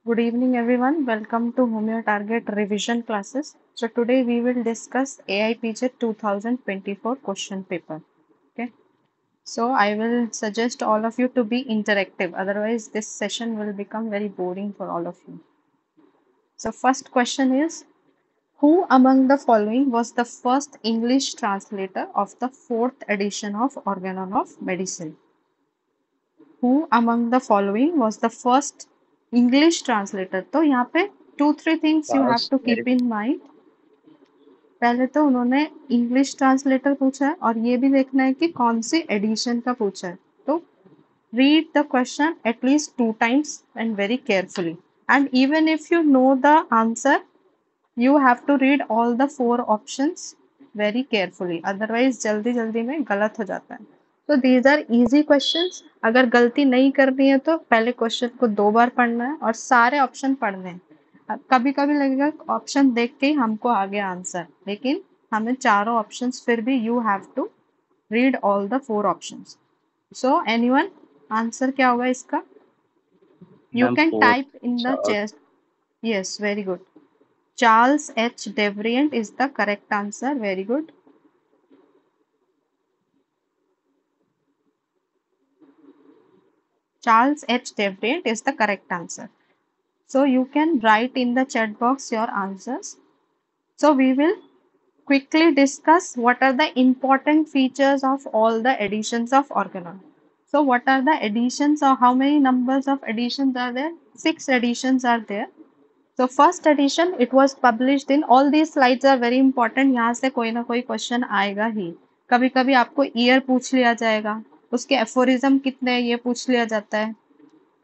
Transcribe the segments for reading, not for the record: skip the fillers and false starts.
Good evening, everyone. Welcome to Homeo Target revision classes. So today we will discuss AIPJ 2024 question paper. Okay. So I will suggest all of you to be interactive. Otherwise, this session will become very boring for all of you. So first question is, who among the following was the first English translator of the fourth edition of Organon of Medicine? Who among the following was the first English translator? तो यहाँ पे 2-3 things you have Charles to keep Darwin. in mind. पहले तो उन्होंने English translator पूछा है और ये भी देखना है कि कौन सी एडिशन का पूछा है. तो read the question at least 2 times and very carefully. And even if you know the answer, you have to read all the 4 options very carefully. Otherwise जल्दी जल्दी में गलत हो जाता है. तो these are easy questions. अगर गलती नहीं करनी है तो पहले क्वेश्चन को 2 बार पढ़ना है और सारे ऑप्शन पढ़ने हैं. कभी कभी लगेगा ऑप्शन देख के ही हमको आ गया आंसर, लेकिन हमें चारों ऑप्शंस फिर भी you have to read all the 4 options. So anyone, answer क्या होगा इसका? You ma'am can fourth. Type in the Charles. Chest. Yes, very good. Charles H. Devrient is the correct answer. Very good. Charles H. Devrient is the correct answer. So you can write in the chat box your answers. So we will quickly discuss what are the important features of all the editions of Organon. So what are the editions, or how many numbers of editions are there? 6 editions are there. So first edition, it was published in, all these slides are very important. यहाँ से कोई ना कोई question आएगा ही. कभी कभी आपको year पूछ लिया जाएगा, उसके एफोरिज्म कितने ये पूछ लिया जाता है,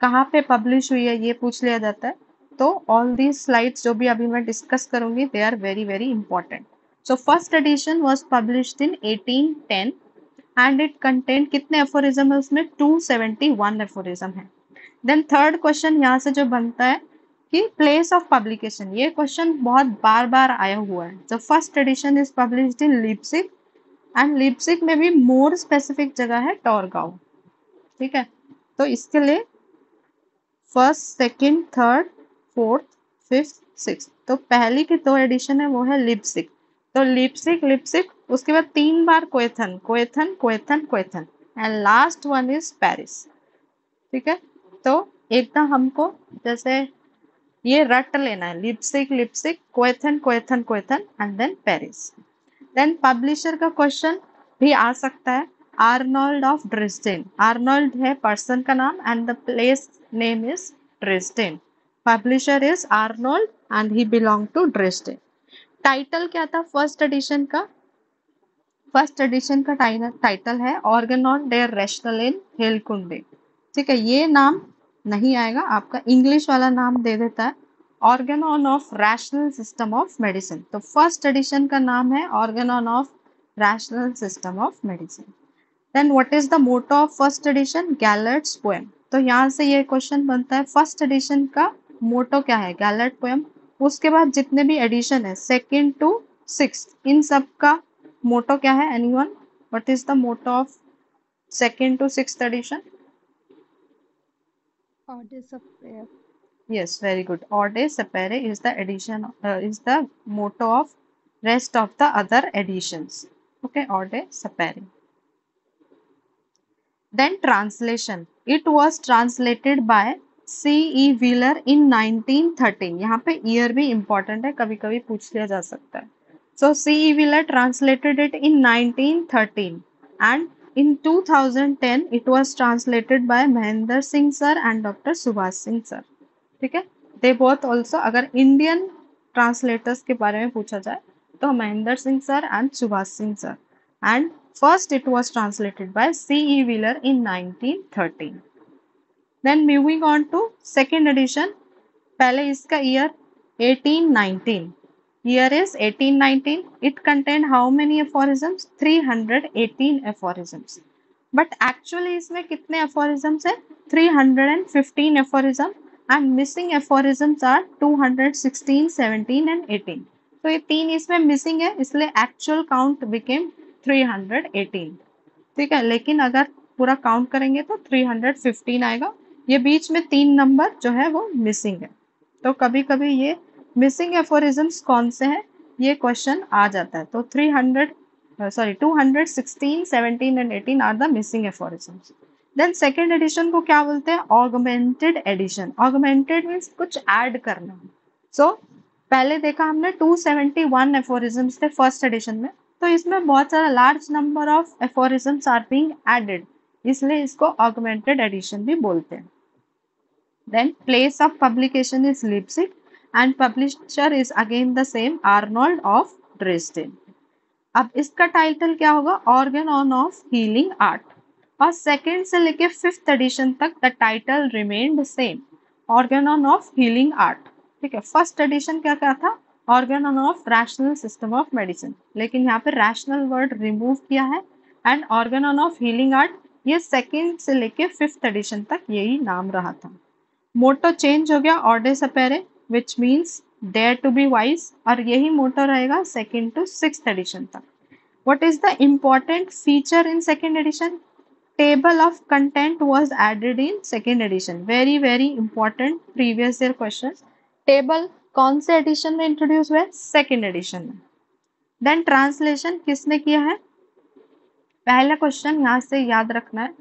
कहाँ पे पब्लिश हुई है ये पूछ लिया जाता है. तो ऑल दीज स्लाइड्स जो भी अभी मैं डिस्कस करूंगी, they are very very important. So first edition was published in 1810 and it content, कितने एफोरिज्म है उसमें? 271 एफोरिज्म है. देन थर्ड क्वेश्चन यहाँ से जो बनता है कि प्लेस ऑफ पब्लिकेशन, ये क्वेश्चन बहुत बार बार आया हुआ है. The first edition is published in Leipzig, and Leipzig में भी मोर स्पेसिफिक जगह है टॉरगांव. ठीक है, तो इसके लिए first, second, third, fourth, fifth, six, तो पहली की 2 एडिशन है वो है लिप्सिक. तो लिप्सिक लिप्सिक, उसके बाद 3 बार Koethen Koethen Koethen Koethen, and last one is Paris. ठीक है, तो एकदम हमको जैसे ये रट लेना है, Leipzig Leipzig Koethen Koethen Koethen and then Paris. Then publisher का क्वेश्चन भी आ सकता है. आर्नोल्ड ऑफ ड्रेसडेन, आर्नोल्ड है पर्सन का नाम and the place name is Dresden. Publisher is Arnold and he belong to Dresden. Title क्या था फर्स्ट एडिशन का? फर्स्ट एडिशन का टाइटल है Organon der rationellen Heilkunde. ठीक है, ये नाम नहीं आएगा, आपका इंग्लिश वाला नाम दे देता है Organon of rational system of medicine. तो फर्स्ट एडिशन का नाम है Organon of rational system of medicine. Then what is the motto of first edition? Gellert's poem. तो यहाँ से ये क्वेश्चन बनता है, फर्स्ट एडिशन का मोटो क्या है? गैलर्ट पोएम. उसके बाद जितने भी एडिशन है सेकंड टू सिक्स, इन सब का मोटो क्या है? Anyone, what is the motto of second to sixth edition? Order supplier. Yes, very good. Ode sapere is the edition, is the motto of rest of the other editions. Okay, ode sapere. Then translation. It was translated by C.E. Wheeler in 1913. यहाँ पे year भी important है, कभी कभी पूछ लिया जा सकता है. So C.E. Wheeler translated it in 1913 and in 2010 it was translated by Mahendra Singh sir and Dr. Subhash Singh sir. ठीक है, दे बोथ ऑल्सो. अगर इंडियन ट्रांसलेटर्स के बारे में पूछा जाए तो Mahendra Singh sir and Subhash Singh sir. And first it was translated by C.E. Wheeler in 1913. Then moving on to second edition. पहले इसका year 1819. Year is 1819. It contained how many aphorisms? 318 aphorisms. But actually इसमें कितने aphorisms है? 315 aphorism and missing aphorisms are 216, 17 and 18. तो ये 3 इसमें missing है, इसलिए actual count became 318. ठीक है, लेकिन अगर पूरा काउंट करेंगे तो 315 आएगा. ये बीच में 3 नंबर जो है वो मिसिंग है. तो कभी कभी ये मिसिंग एफोरिज्म्स कौन से हैं ये क्वेश्चन आ जाता है। तो 216, 17 and 18 are the missing aphorisms. Then second edition को क्या बोलते हैं? Augmented edition. ऑगमेंटेड मीन्स कुछ ऐड करना। सो पहले देखा हमने 271 एफोरिज्म्स थे फर्स्ट एडिशन में, तो इसमें बहुत सारा large number of aphorisms are being added, इसलिए इसको ऑगमेंटेड एडिशन भी बोलते हैं। Then place of publication is Leipzig and publisher is again the same, Arnold of Dresden. अब इसका टाइटल क्या होगा? Organon of healing art. और सेकेंड से लेके फिफ्थ एडिशन तक the title remained same, Organon of healing art. ठीक है, फर्स्ट एडिशन क्या क्या था? Organon of rational system of medicine, लेकिन यहाँ पे रैशनल वर्ड रिमूव किया है। And Organon of healing art ये सेकेंड से लेके फिफ्थ एडिशन तक यही नाम रहा था। मोटो चेंज हो गया, Aude sapere which means dare to be wise, और यही मोटो रहेगा सेकेंड टू सिक्स्थ एडिशन तक। What is the important feature in second edition? Table of content was added in second edition. Very very important previous year questions. Table कौन से edition में introduce हुआ है? second edition में। Then translation किसने किया है? पहला क्वेश्चन यहाँ से याद रखना है,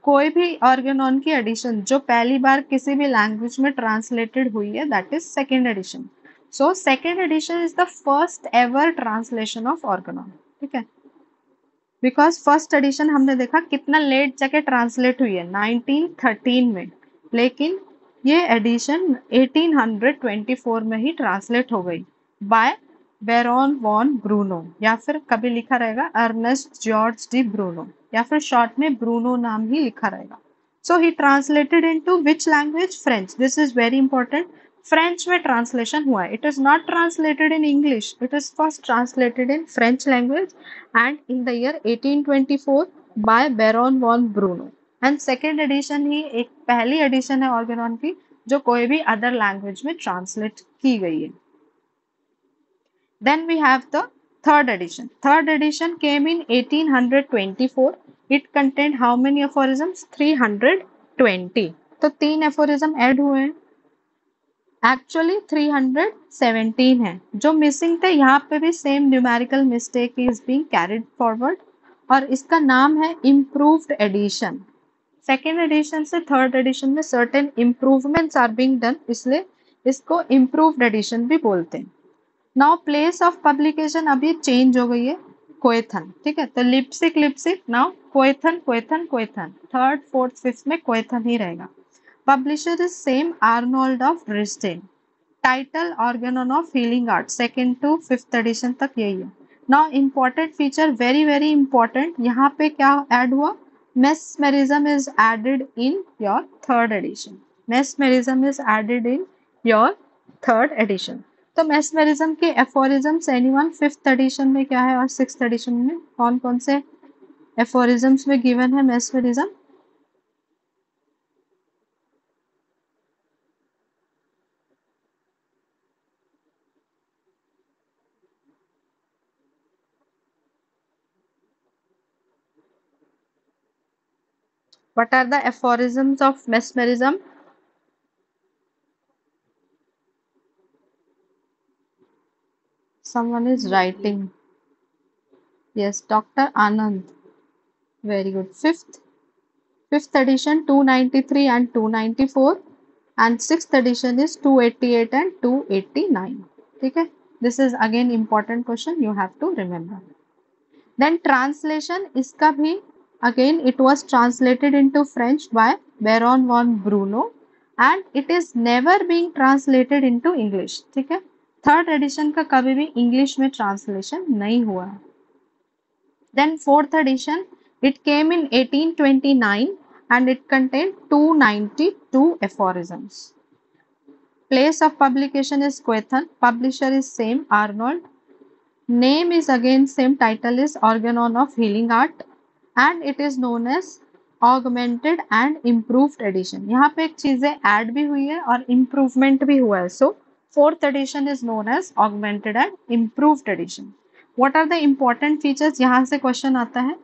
कोई भी ऑर्गेनॉन की एडिशन जो पहली बार किसी भी लैंग्वेज में ट्रांसलेटेड हुई है that is second edition. So second edition is the first ever translation of Organon. ठीक है, बिकॉज फर्स्ट एडिशन हमने देखा कितना लेट जाके ट्रांसलेट हुई है 1913 में, लेकिन ये एडिशन 1824 में ही ट्रांसलेट हो गई बाय बेरॉन वॉन ब्रूनो, या फिर कभी लिखा रहेगा अर्नेस्ट जॉर्ज डी ब्रूनो, या फिर शॉर्ट में ब्रूनो नाम ही लिखा रहेगा। So he translated into which language? French. This is very important. French में ट्रांसलेशन हुआ है, it is not translated in English, it is first translated in French language and in the year 1824 by Baron von Bruno। and second edition ही एक पहली addition है Organon की जो कोई भी अदर लैंग्वेज में ट्रांसलेट की गई है। Then we have the third edition. Third edition came in 1824. It contained how many aphorisms? 320। तो 3 aphorism ऐड हुए हैं, एक्चुअली 317 है। जो मिसिंग थे यहाँ पे भी same numerical mistake is being carried forward, और इसका नाम है इम्प्रूव्ड एडिशन। सेकेंड एडिशन से थर्ड एडिशन में certain improvements are being done, इसलिए इसको इम्प्रूव्ड एडिशन भी बोलते हैं। नाउ प्लेस ऑफ पब्लिकेशन अभी चेंज हो गई है, कोएथन। ठीक है, तो Leipsic Leipsic, now Koethen Koethen Koethen, third fourth fifth में कोएथन ही रहेगा। Publisher is same, Arnold of Dresden। Title Organon of Healing Art, second to fifth edition तक यही है। Now important feature, very very important, यहाँ पे क्या add हुआ? Mesmerism is added in your third edition। Mesmerism is added in your third edition। तो mesmerism के aphorisms anyone fifth edition में क्या है और sixth edition में कौन कौन से aphorisms में given है mesmerism? What are the aphorisms of mesmerism? Someone is writing. Yes, Dr. Anand. Very good. Fifth edition 293 and 294, and sixth edition is 288 and 289. Okay, this is again important question, you have to remember. Then translation, इसका भी again it was translated into French by Baron von Bruno and it is never being translated into English। ठीक है, third edition का कभी भी English में translation नहीं हुआ है। Then fourth edition, it came in 1829 and it contained 292 aphorisms। Place of publication is Quethan, publisher is same, Arnold, name is again same, title is Organon of Healing Art and it is known as augmented and improved edition। यहाँ पे एक चीजें add भी हुई है और improvement भी हुआ है, so fourth edition is known as augmented and improved edition। What are the important features? यहाँ से क्वेश्चन आता है।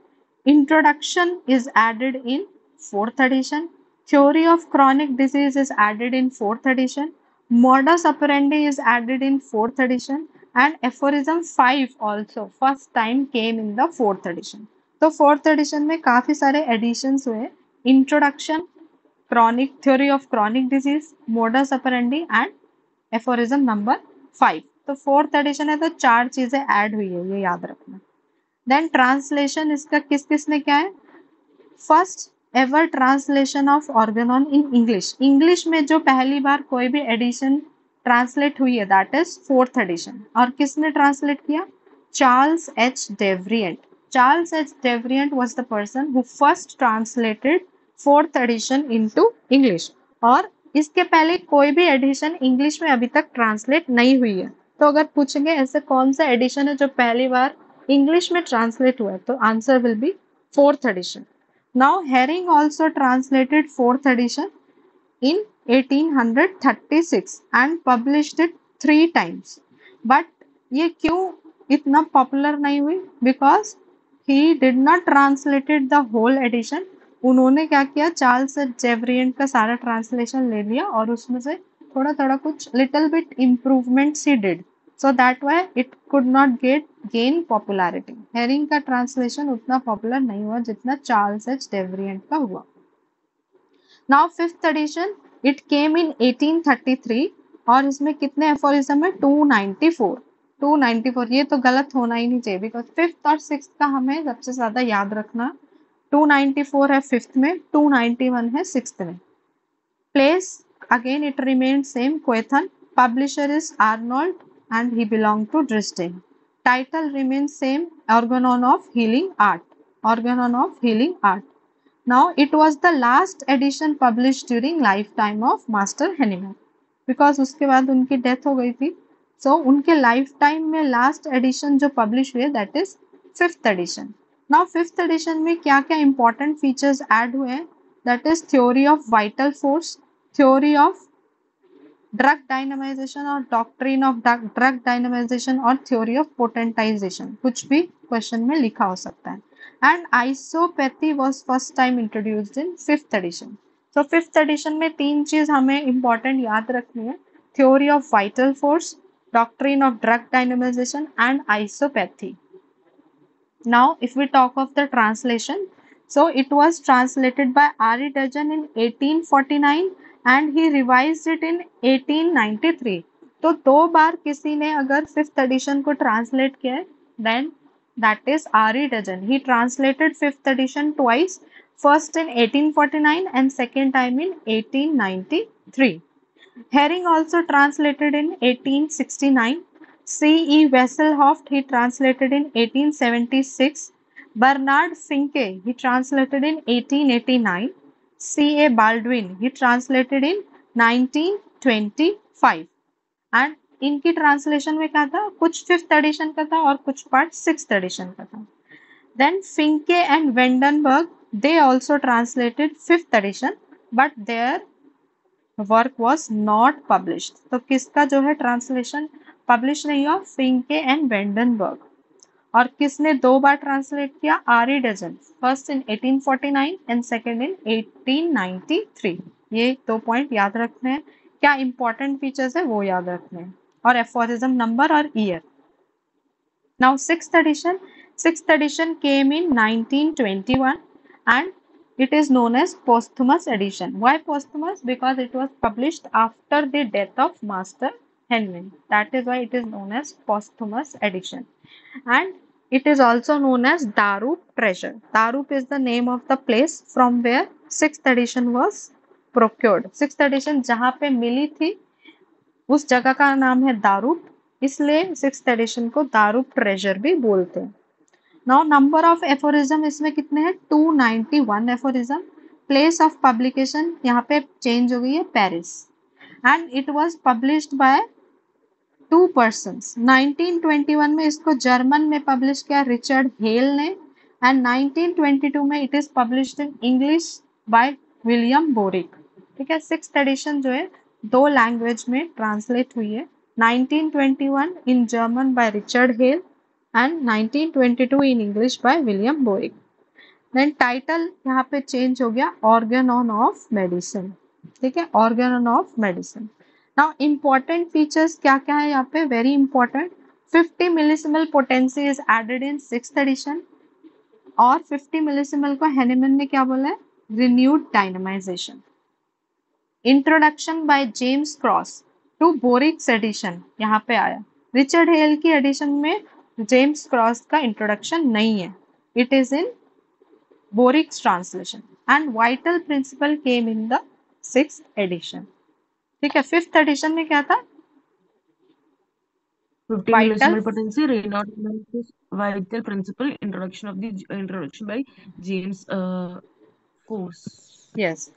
Introduction is added in fourth edition, theory of chronic disease is added in fourth edition, Modus operandi is added in fourth edition, and aphorism 5 also first time came in the fourth edition. तो fourth edition में काफी सारे additions हुए. Introduction, chronic theory of chronic disease, modus operandi and aphorism number 5. तो fourth edition है तो चार चीजें add हुई है, ये याद रखना. Then translation इसका किस किस ने क्या है? First ever translation of Organon in English. English में जो पहली बार कोई भी एडिशन ट्रांसलेट हुई है दैट इज फोर्थ एडिशन. और किसने ट्रांसलेट किया? Charles H Devrient. Charles H Devrient was the person who first translated fourth edition into English. और इसके पहले कोई भी एडिशन इंग्लिश में अभी तक ट्रांसलेट नहीं हुई है. तो अगर पूछेंगे ऐसे कौन सा एडिशन है जो पहली बार इंग्लिश में ट्रांसलेट हुआ है, तो answer will be fourth edition. Now Herring also translated fourth edition in 1836 and published it 3 times. But ये क्यों इतना पॉपुलर नहीं हुई? Because he did not translated the whole edition. उन्होंने क्या किया, चार्ल्स जेवरिएंट का सारा ट्रांसलेशन ले लिया और उसमें से थोड़ा थोड़ा कुछ little bit improvements he did. So that why it could not gain popularity. Herring का ट्रांसलेशन उतना पॉपुलर नहीं हुआ जितना चार्ल्स एच डेवरिएंट का हुआ. Now fifth edition it came in 1833 और इसमें कितने एफोरिज्म है? 294. 294 ये तो गलत होना ही नहीं चाहिए बिकॉज फिफ्थ और सिक्स का हमें सबसे ज्यादा याद रखना. 294 है फिफ्थ में, 291 है सिक्स्थ में. Place again it remain same, Koethen. Publisher is Arnold and he belonged to Dresden. Title remains same, Organon of Healing Art. Organon of Healing Art. Now it was the last edition published during lifetime of Master Henneman. Because उसके बाद उनकी death हो गई थी, so उनके lifetime में last edition जो publish हुए that is fifth edition. Now fifth edition में क्या क्या इंपॉर्टेंट फीचर्स ऐड हुए हैं? That is theory of vital force, theory of drug dynamization और डॉक्ट्रिन ऑफ ड्रग डायनामाइजेशन और थ्योरी ऑफ पोटेंटाइजेशन. कुछ भी क्वेश्चन में लिखा हो सकता है. And isopathy was first time introduced in fifth edition. तो फिफ्थ एडिशन में तीन चीज हमें इंपॉर्टेंट याद रखनी है, theory of vital force, doctrine of drug dynamization and isopathy. Now if we talk of the translation, so it was translated by R.E. Dudgeon in 1849 and he revised it in 1893. तो दो बार किसी ने अगर fifth edition को translate किया है then that is R.E. Dudgeon. He translated fifth edition twice, first in 1849 and second time in 1893. Herring also translated in 1869. C.E. Wesselhoft he translated in 1876. Bernard Finke he translated in 1889. C.A. Baldwin he translated in 1925. And इनकी translation में क्या था, कुछ fifth edition का था और कुछ part sixth addition का था. Then Finke and Vandenberg they also translated fifth edition but their work was not published. तो किसका जो है ट्रांसलेशन पब्लिश नहीं हुआ? फिंके एंड वेंडनबर्ग. और किसने दो बार ट्रांसलेट किया? R.E. Dudgeon, first in 1849 and second in 1893. ये दो पॉइंट याद रखने हैं. क्या इंपॉर्टेंट फीचर्स है वो याद रखने हैं, और एफोरिज्म नंबर और year. Now sixth addition came in 1921 and it is known as posthumous edition. Why posthumous? Because it was published after the death of Master Henneman. That is why it is known as posthumous edition. And it is also known as Darup treasure. Darup is the name of the place from where sixth edition was procured. Sixth edition जहाँ पे मिली थी उस जगह का नाम है दारूप, इसलिए sixth addition को दारूप ट्रेजर भी बोलते हैं. नाउ नंबर ऑफ एफोरिज्म इसमें कितने हैं? 291 एफोरिज्म. प्लेस ऑफ पब्लिकेशन यहाँ पे चेंज हो गई है, Paris. And it was published by two persons. 1921 में इसको जर्मन में पब्लिश किया रिचर्ड हेल ने, एंड 1922 में it is published in English by William boric. ठीक है, सिक्स्थ एडिशन जो है दो लैंग्वेज में ट्रांसलेट हुई है. 1921 in German by Richard Haehl and 1922 in English by William Boeck. Then title यहाँ पे चेंज हो गया Organon of Medicine. ठीक है, Organon of Medicine. Now important features क्या क्या है यहाँ पे, very important, 50 millesimal potency is added in 6th edition, और 50 मिलीसिमल को हेनेमन ने क्या बोला है, renewed dynamization. Introduction by James Krauss to Boericke's edition यहाँ पे आया, रिचर्ड हेल की एडिशन में जेम्स क्रॉस का इंट्रोडक्शन नहीं है, it is in Boericke's translation, and vital principle came in the 6th edition. ठीक है, 5th एडिशन में क्या था, 50 vital, millisievert potency, Raynaud vital principle, introduction by James Coase. यस,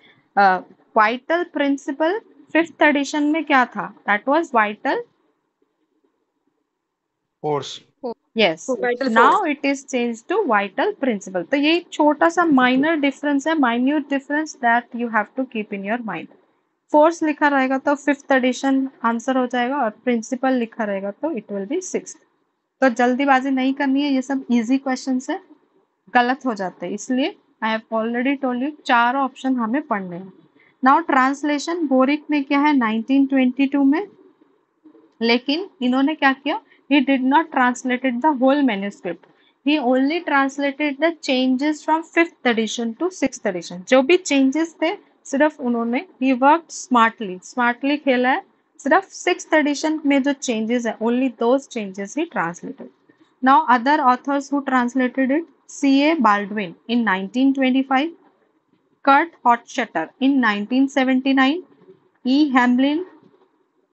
वाइटल प्रिंसिपल 5th एडिशन में क्या था, दैट वाज वाइटल, Force. यस, Vital force. Now it is change to vital principle. तो ये छोटा सा माइनर डिफरेंस है, minute difference that you have to keep in your mind. Force लिखा रहेगा तो 5th एडिशन आंसर हो जाएगा, और प्रिंसिपल लिखा रहेगा तो इट विल बी 6th। तो जल्दीबाजी नहीं करनी है, ये सब इजी क्वेश्चन है, गलत हो जाते हैं, इसलिए I have already told you 4 option हमें पढ़ने हैं। नाउ ट्रांसलेशन बोरिक ने किया है 1922 में, लेकिन इन्होंने क्या किया, he did not translated the whole manuscript, he only translated the changes from 5th edition to 6th edition। जो भी changes थे सिर्फ उन्होंने, he worked smartly खेला है, सिर्फ 6th edition में जो changes है only those changes he translated। now other authors who translated it, C.A. Baldwin in 1925, Kurt Hochstetter in 1979, E. Hamlin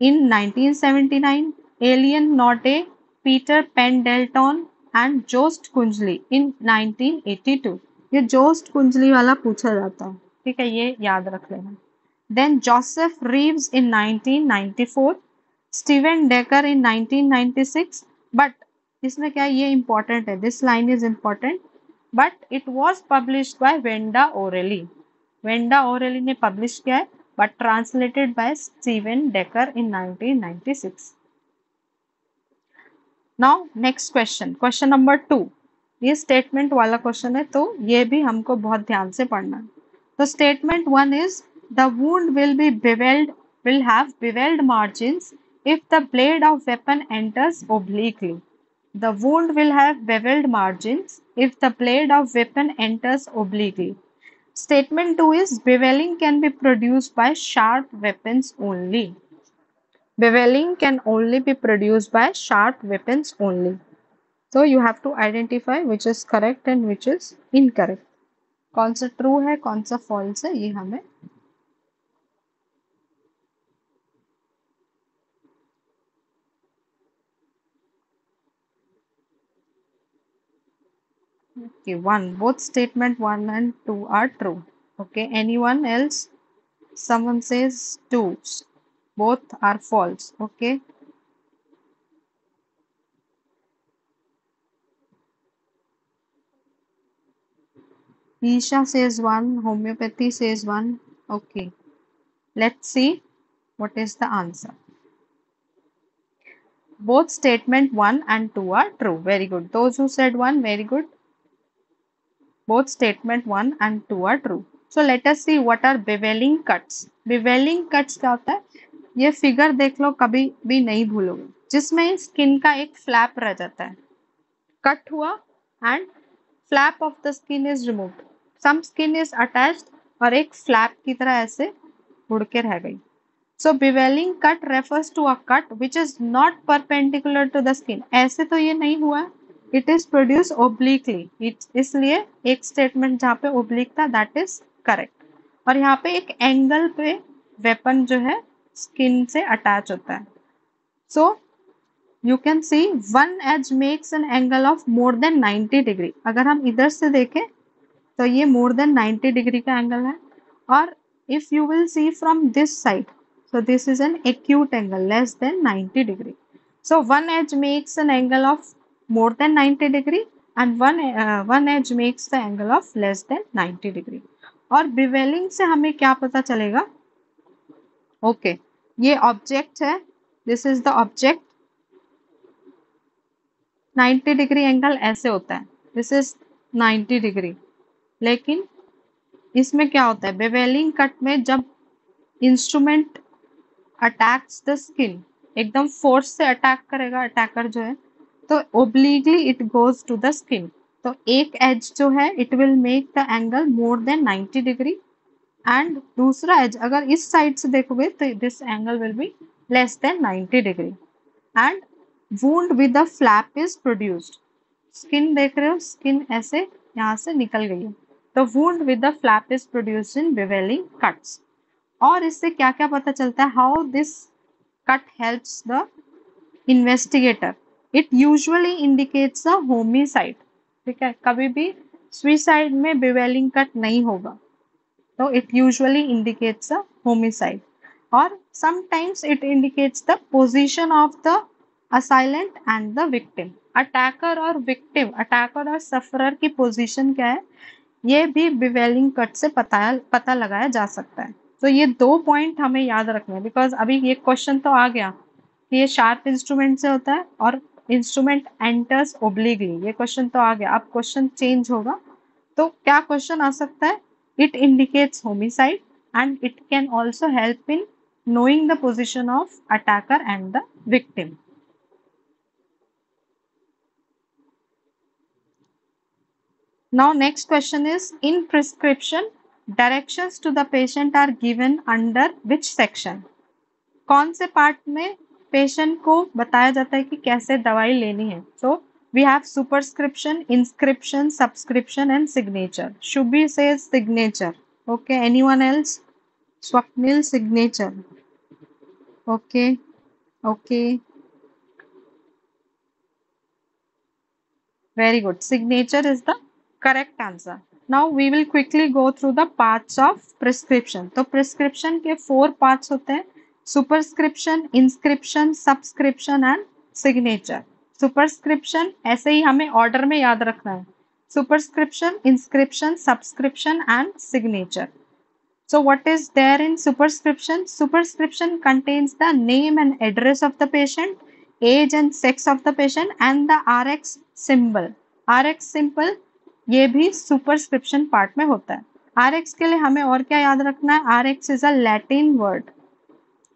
in 1979, Alien Norte, Peter Pendleton and Jost Kunzli in 1982। ये Jost कुंजली वाला पूछा जाता है, ठीक है, ये याद रख लेना। Then Joseph Reeves in 1994, Steven Decker in 1996, but इसमें क्या है, ये इंपॉर्टेंट है, this line is important, but it was published by Wenda O'Reilly, Wenda O'Reilly ने पब्लिश किया है, but translated by Stephen Decker in 1996। Now next question, question number 2, ये statement वाला क्वेश्चन है, तो ये भी हमको बहुत ध्यान से पढ़ना है। तो statement 1 is the wound will be beveled, will have beveled margins if the blade of weapon enters obliquely। The wound will have beveled margins if the blade of weapon enters obliquely। Statement 2 is beveling can be produced by sharp weapons only। Beveling can only be produced by sharp weapons only। So you have to identify which is correct and which is incorrect। कौन सा true है, कौन सा false है, ये हमें okay, 1, both statement 1 and 2 are true। Okay, anyone else, someone says 2, both are false। Okay, Isha says 1, homeopathy says 1। Okay, let's see what is the answer। Both statement 1 and 2 are true, very good, those who said 1, very good, both statement 1 and 2 are true। So let us see what are beveling cuts। beveling cuts क्या होता है, ये figure देख लो, कभी भी नहीं भूलोगे, जिसमें skin का एक फ्लैप रह जाता है, कट हुआ and flap of the skin is removed, some skin is attached और एक फ्लैप की तरह ऐसे उड़ के रह गई। So beveling cut refers to a cut which is not perpendicular to the skin। ऐसे तो ये नहीं हुआ, it is produced obliquely, इसलिए एक स्टेटमेंट जहाँ पे oblique था that is correct। और यहाँ पे एक एंगल पे वेपन जो है स्किन से अटैच होता है। So you can see one edge makes an angle of more than 90 degree. अगर हम इधर से देखें तो ये more than 90 डिग्री का एंगल है, और if you will see from this side, so this is an acute angle less than 90 degree। So one edge makes an angle of more than 90 degree and one edge makes the angle of less than 90 degree। और beveling से हमें क्या पता चलेगा, okay, ये object है, this is the object, 90 degree angle ऐसे होता है, दिस इज 90 डिग्री, लेकिन इसमें क्या होता है, बेवेलिंग कट में जब इंस्ट्रूमेंट अटैक्स द स्किन, एकदम फोर्स से अटैक करेगा अटैकर जो है, तो obliquely it goes to the skin. तो एक एज जो है it will make the angle more than 90 degree, and दूसरा एज अगर इस साइड से देखोगे तो this angle will be less than 90 degree, and wound with the flap is produced. Skin देख रहे हो, स्किन ऐसे यहाँ से निकल गई है, तो wound with the flap is produced in bevelling cuts. और इससे क्या क्या पता चलता है, how this cut helps the investigator, it usually indicates a homicide. ठीक है, कभी भी सुसाइड में बिवेलिंग कट नहीं होगा, तो it usually indicates a homicide, or sometimes it indicates the position of the assailant and the victim। Attacker और victim, attacker और सफरर की पोजीशन क्या है, ये भी बिवेलिंग कट से पता लगाया जा सकता है। तो ये 2 पॉइंट हमें याद रखने हैं, बिकॉज अभी ये क्वेश्चन तो आ गया कि ये शार्प इंस्ट्रूमेंट से होता है और इंस्ट्रूमेंट एंटर्स ओब्लिकली, ये क्वेश्चन तो आ गया। अब क्वेश्चन चेंज होगा, तो क्या क्वेश्चन आ सकता है, it indicates homicide and it can also help in knowing the position of attacker and the victim। Now next question is, in prescription directions to the patient are given under which section। कौन से part में patient को बताया जाता है कि कैसे दवाई लेनी है। So we have superscription, inscription, subscription and signature. Shubhi says signature, okay, anyone else? Swapnil signature, okay, okay, very good, signature is the correct answer। now we will quickly go through the parts of prescription। तो prescription के 4 parts होते हैं, superscription, inscription, subscription and signature। superscription ऐसे ही हमें order में याद रखना है, superscription, inscription, subscription and signature। so what is there in superscription? Superscription contains the name and address of the patient, age and sex of the patient and the RX symbol। RX symbol ये भी superscription part में होता है। RX के लिए हमें और क्या याद रखना है, RX is a Latin word,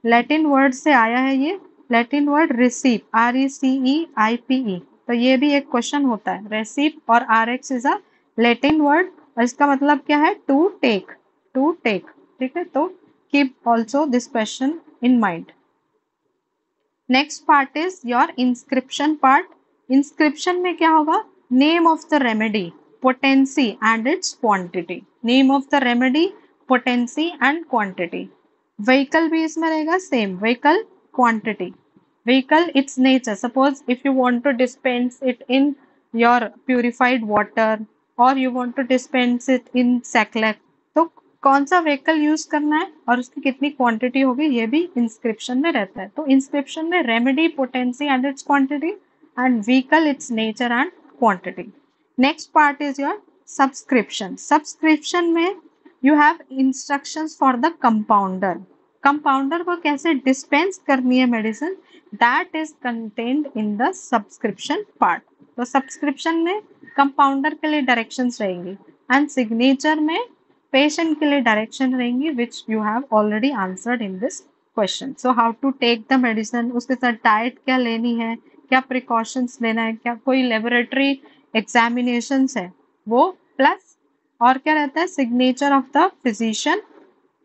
Latin word से आया है ये, लैटिन वर्ड रिसीप, RECEIPE। तो ये भी एक क्वेश्चन होता है, रेसिप और RX is a Latin word, और इसका मतलब क्या है, टू टेक, टू टेक। ठीक है, तो keep also this question in mind. Next part is your inscription part. Inscription में क्या होगा, name of the remedy, potency and its quantity. Name of the remedy, potency and quantity. Vehicle भी इसमें रहेगा, same vehicle, quantity, vehicle, its nature. Suppose if you want to dispense it in your purified water और you want to dispense it in saclet, तो कौन सा vehicle use करना है और उसकी कितनी क्वांटिटी होगी, ये भी इंस्क्रिप्शन में रहता है। तो इंस्क्रिप्शन में remedy, potency and its quantity, and vehicle, its nature and quantity. Next part is your subscription. Subscription में you have instructions for the compounder, compounder को कैसे डिस्पेंस करनी है medicine, that is contained in the subscription part. तो subscription में compounder के लिए directions रहेंगी, एंड सिग्नेचर में पेशेंट के लिए डायरेक्शन रहेंगी, which you have already answered in this question. So how to take the medicine, उसके साथ डाइट क्या लेनी है, क्या प्रिकॉशंस लेना है, क्या कोई लेबोरेटरी एग्जामिनेशंस है वो, प्लस और क्या रहता है, signature of the physician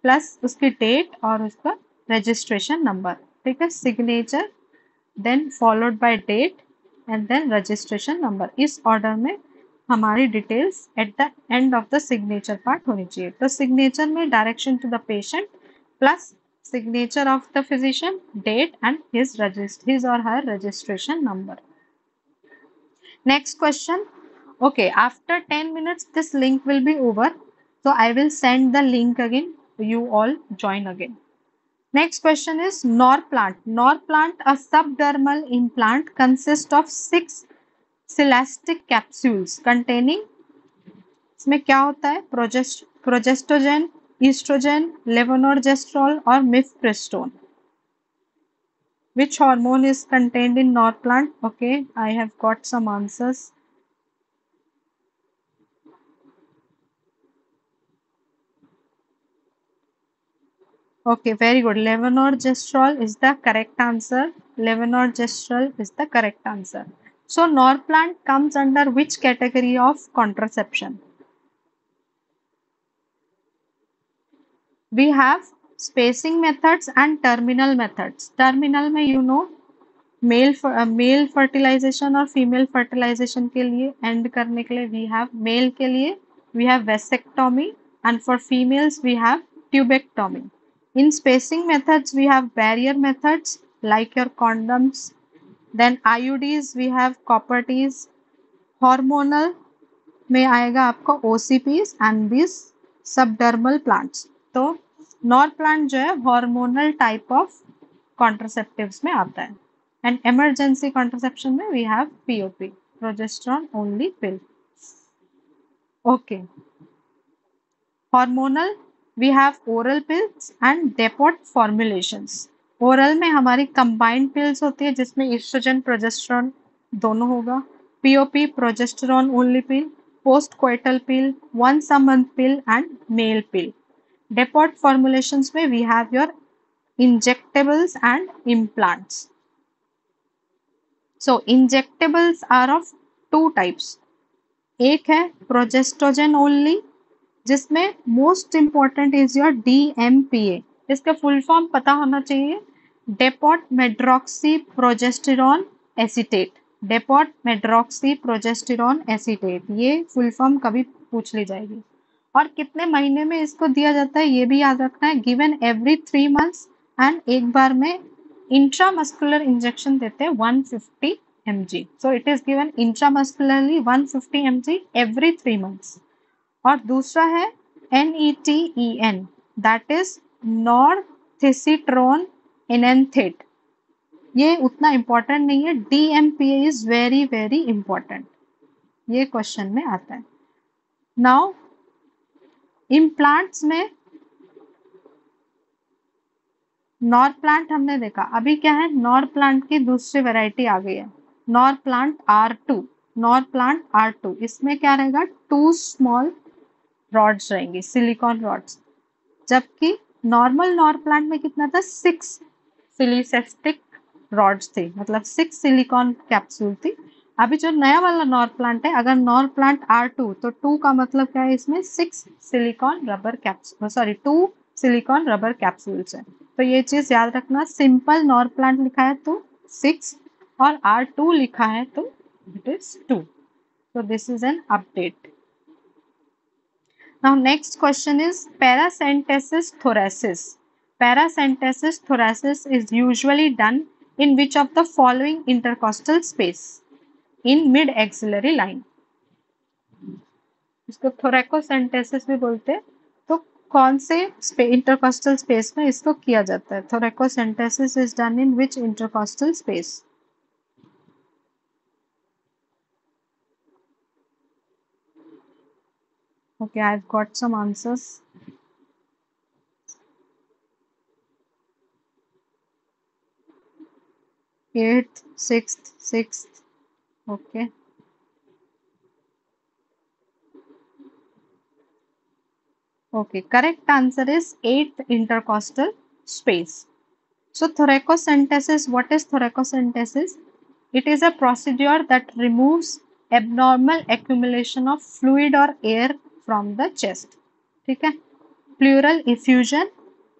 plus उसकी डेट और उसका रजिस्ट्रेशन नंबर। ठीक है, signature then followed by date and then registration number, इस ऑर्डर में हमारी details at the end of the signature part होनी चाहिए। तो सिग्नेचर में direction to the patient plus signature of the physician, date and his or her registration number। Next question. Okay, after 10 minutes this link will be over, so I will send the link again, you all join again। Next question is Norplant। Norplant, a subdermal implant, consists of 6 celastic capsules containing, इसमें क्या होता है, progestogen, oestrogen, लेवोनोर्जेस्ट्रॉल और मिफप्रिस्टोन। Which hormone is contained in Norplant? Okay, I have got some answers। Okay, very good. Levonorgestrel is the correct answer. Levonorgestrel is the correct answer. So, Norplant comes under which category of contraception? We have spacing methods and terminal methods. Terminal में you know mail fertilisation और female fertilisation के लिए and करने के लिए we have male के लिए we have vasectomy and for females we have tubectomy in spacing methods we have barrier methods like your condoms, then IUDs we have copper T's, hormonal में आएगा आपका OCPs and these subdermal plants. तो Norplant जो है hormonal type of contraceptives में आता है and emergency contraception में we have POP progesterone only pill. Okay, hormonal we have oral pills and depot formulations. Oral में हमारी कंबाइंड पिल्स होती है जिसमें ईस्ट्रोजन प्रोजेस्टेरॉन दोनों होगा. POP progesterone only pill, post coital pill, once a month pill and male pill. Depot formulations में we have your injectables and implants. So injectables are of two types. एक है progestogen only जिसमें most important is your DMPA. इसका full form पता होना चाहिए, depot medroxyprogesterone acetate. Depot medroxyprogesterone acetate, ये full form कभी पूछ ली जाएगी. और कितने महीने में इसको दिया जाता है ये भी याद रखना है. गिवन एवरी 3 months एंड एक बार में इंट्रामस्कुलर इंजेक्शन देते हैं 150 mg. So it is given intramuscularly 150 mg every 3 months. और दूसरा है NETEN, दैट इज नॉर्थिसिट्रोन एनेंथेट. ये उतना इंपॉर्टेंट नहीं है. DMPA is very very important, ये क्वेश्चन में आता है. नाउ इम्प्लांट्स में नॉर प्लांट हमने देखा. अभी क्या है, नॉर प्लांट की दूसरी वैरायटी आ गई है, nor plant R2. Nor plant R2 इसमें क्या रहेगा, 2 स्मॉल रॉड्स रहेंगी, सिलिकॉन रॉड्स. जबकि नॉर्मल नॉर प्लांट में कितना था, 6 सिलिसेस्टिक रॉड्स थे, मतलब 6 सिलिकॉन कैप्सूल थी. अभी जो नया वाला नॉर प्लांट है, अगर नॉर प्लांट R2 तो 2 का मतलब क्या है, इसमें 6 silicone rubber capsule, sorry 2 silicone rubber capsules है. तो ये चीज याद रखना, सिंपल नॉर प्लांट लिखा है तो 6 और R2 लिखा है तो it is 2. So this is an update. Now next question is paracentesis thoracis. Paracentesis thoracis is usually done in which of the following intercostal space? In mid axillary line. इसको thoracocentesis भी बोलते हैं. तो कौन से intercostal space में इसको किया जाता है? Thoracocentesis is done in which intercostal space? Okay, I've got some answers. 8th, 6th. Okay. Okay, correct answer is 8th intercostal space. So thoracocentesis, what is thoracocentesis? It is a procedure that removes abnormal accumulation of fluid or air from the chest. ठीक है. Pleural effusion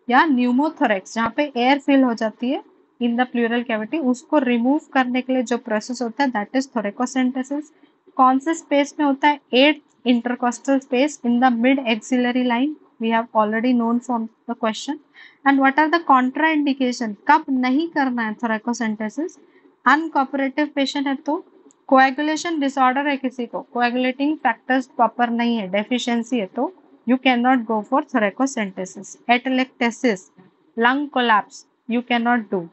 या pneumothorax, जहाँ पे air fill हो जाती है in the pleural cavity, उसको remove करने के लिए जो प्रोसेस होता है दैट इज thoracocentesis. कौन से स्पेस में होता है, 8th intercostal space in the mid axillary line. We have already known from the question. And what are the contraindication, कब नहीं करना है thoracocentesis? अनकोऑपरेटिव पेशेंट है तो, कोएगुलेशन डिसऑर्डर है किसी को, कोएगुलेटिंग फैक्टर्स प्रॉपर नहीं है, डेफिशिएंसी है तो you cannot go for thoracocentesis. Atelectasis, lung collapse, you cannot do.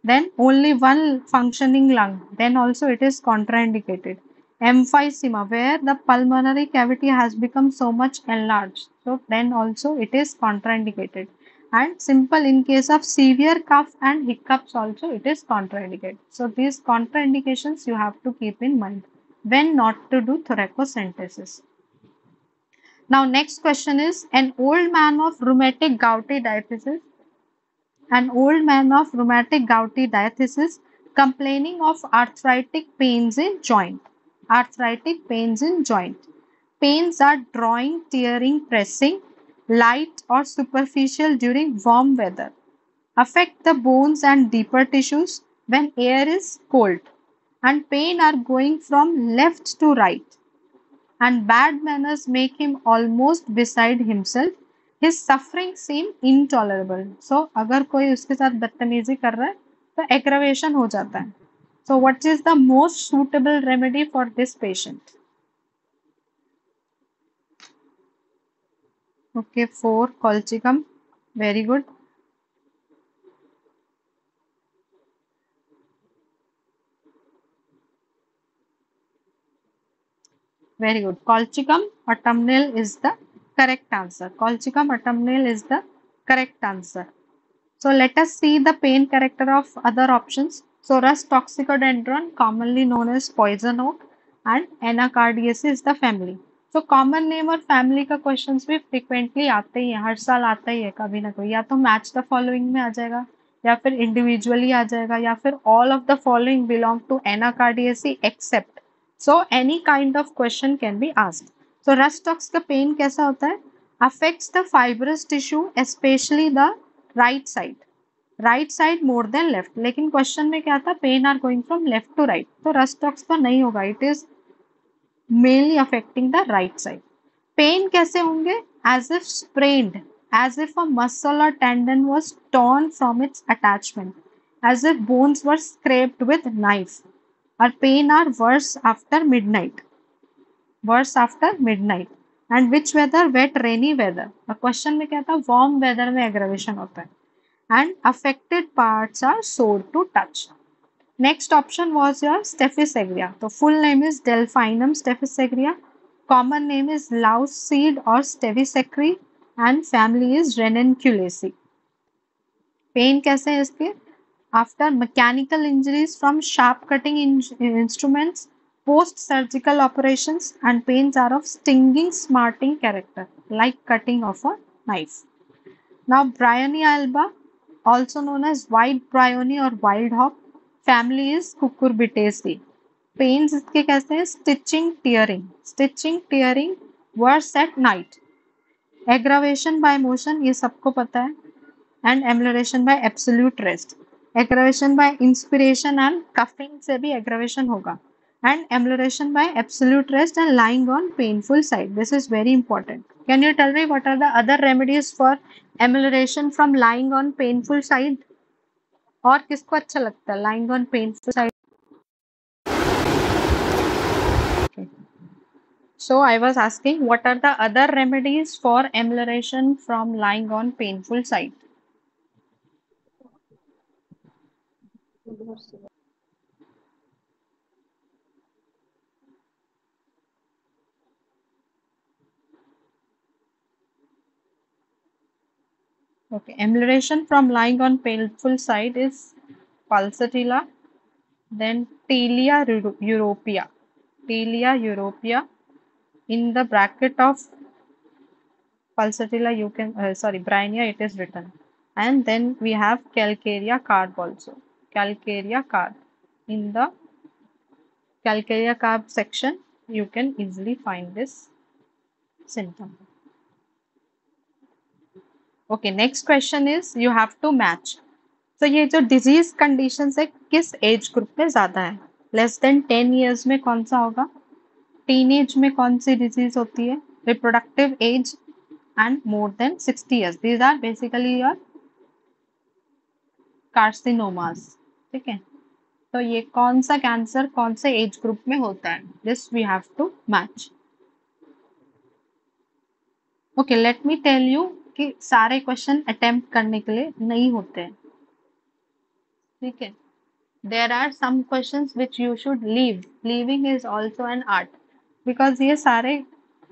Then only one functioning lung, then also it is contraindicated. Emphysema, where the pulmonary cavity has become so much enlarged, so then also it is contraindicated. And simple, in case of severe cough and hiccups also it is contraindicated. So these contraindications you have to keep in mind when not to do thoracocentesis. Now next question is, an old man of rheumatic gouty diabetes An old man of rheumatic gouty diathesis complaining of arthritic pains in joint. Arthritic pains in joint. Pains are drawing, tearing, pressing, light or superficial during warm weather. Affect the bones and deeper tissues when air is cold. And pain are going from left to right. And bad manners make him almost beside himself. His suffering seem intolerable. So अगर कोई उसके साथ बदतमीजी कर रहा है तो aggravation हो जाता है. So what is the most suitable remedy for this patient? Okay, 4 colchicum. Very good. Very good. Colchicum autumnale is the correct answer. Colchicum autumnale is the correct answer. So let us see the pain character of other options. So Rus toxicodendron, commonly known as poison oak, and Anacardiaceae is the family. So common name और family का questions भी frequently आते ही हैं, हर साल आता ही है कभी ना कोई, या तो match the following में आ जाएगा, या फिर individually आ जाएगा, या फिर all of the following belong to Anacardiaceae except. So any kind of question can be asked. So Rus tox का pain कैसा होता है? Affects the fibrous tissue, especially the right side more than left. लेकिन question में क्या था? Pain are going from left to right, तो rhus tox तो नहीं होगा. It is mainly affecting the right side. Pain कैसे होंगे? As if sprained, as if a muscle और tendon was torn from its attachment, as if bones were scraped with knife. Or pain are worse after midnight. Worse after midnight. And which weather? Wet rainy weather. Question में क्या था? Warm weather में aggravation होता है. And affected parts are sore to touch. Next option was your Staphysagra. The full name is Delphinum staphysagra. Common name is louse seed or Staphysaceae and family is Ranunculaceae. Pain कैसे है इसके? After mechanical injuries from sharp cutting instruments, post-surgical operations, and pains are of stinging, smarting character, like cutting of a knife. Now Bryonia alba, also known as white bryony or wild hop, family is Cucurbitaceae. Pains इसके कैसे हैं? Stitching, tearing, worse at night. Aggravation by motion, ये सबको पता है. And amelioration by absolute rest. Aggravation by inspiration and cuffing से भी aggravation होगा. And amelioration by absolute rest and lying on painful side. This is very important. Can you tell me what are the other remedies for amelioration from lying on painful side? और किसको अच्छा लगता है lying on painful side? Okay. So I was asking what are the other remedies for amelioration from lying on painful side? Okay, amelioration from lying on painful side is pulsatilla, then Tilia europea. Tilia europea. In the bracket of pulsatilla, you can, Bryonia, it is written. And then we have Calcarea carb also. Calcarea carb. In the Calcarea carb section, you can easily find this symptom. Okay, next question is you have to match. तो ये जो disease condition है किस as group में ज्यादा है? Less than 10 years में कौन सा होगा? टीनेज में कौन सी डिजीज होती है? Reproductive age and more than 60 years. These are basically your carcinomas. ठीक है, तो ये कौन सा कैंसर कौन से एज ग्रुप में होता है? This we have to match. Okay, let me tell you कि सारे क्वेश्चन अटेम्प्ट करने के लिए नहीं होते हैं. ठीक है, there are some questions which you should leave. Leaving is also an art because ये सारे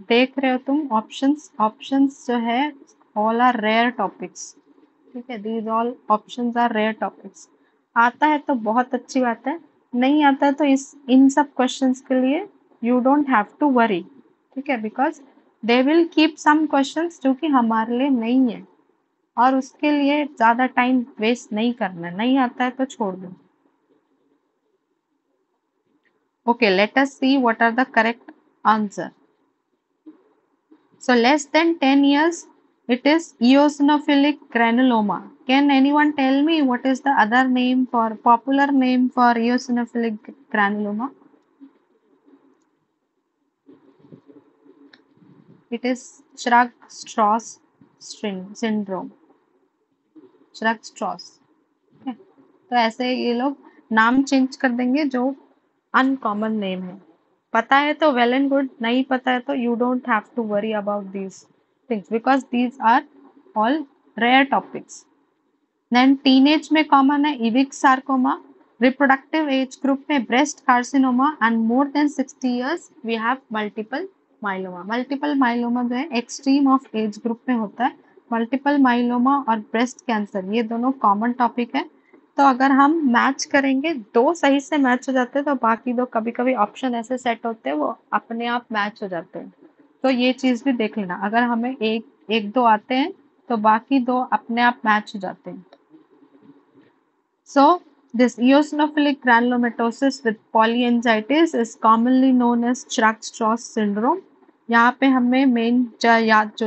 देख रहे हो तुम options जो है all are rare topics. ठीक है, these all options are rare topics. आता है तो बहुत अच्छी बात है, नहीं आता है तो इन सब questions के लिए you don't have to worry. ठीक है, because they will keep some questions जो कि हमारे लिए नहीं है. और उसके लिए ज्यादा टाइम वेस्ट नहीं करना है, नहीं आता है तो छोड़ दो। Okay, let us see what are the correct answer. So less than 10 years, it is eosinophilic granuloma. Can anyone tell me what is the other name for popular name for eosinophilic granuloma? It is Churg-Strauss syndrome. Churg-Strauss. Okay. तो ऐसे ये लोग नाम change कर देंगे जो uncommon name है। पता है तो वेल एंड गुड, नहीं पता है तो you don't have to worry about these things because these are all rare topics. Then teenage में कॉमन है Ewing sarcoma, reproductive age group में breast carcinoma and more than 60 years we have multiple myeloma. Multiple myeloma जो है extreme of age group में होता है। Multiple myeloma और breast cancer ये दोनों कॉमन टॉपिक है। तो अगर हम मैच करेंगे, दो सही से मैच हो जाते हैं तो बाकी दो कभी कभी ऑप्शन ऐसे सेट होते हैं वो अपने आप मैच हो जाते हैं। तो ये चीज भी देख लेना, अगर हमें एक एक दो आते हैं तो बाकी दो अपने आप मैच हो जाते हैं। So this eosinophilic granulomatosis with polyangiitis is commonly known as Churg-Strauss syndrome. यहाँ पे हमें मेन जो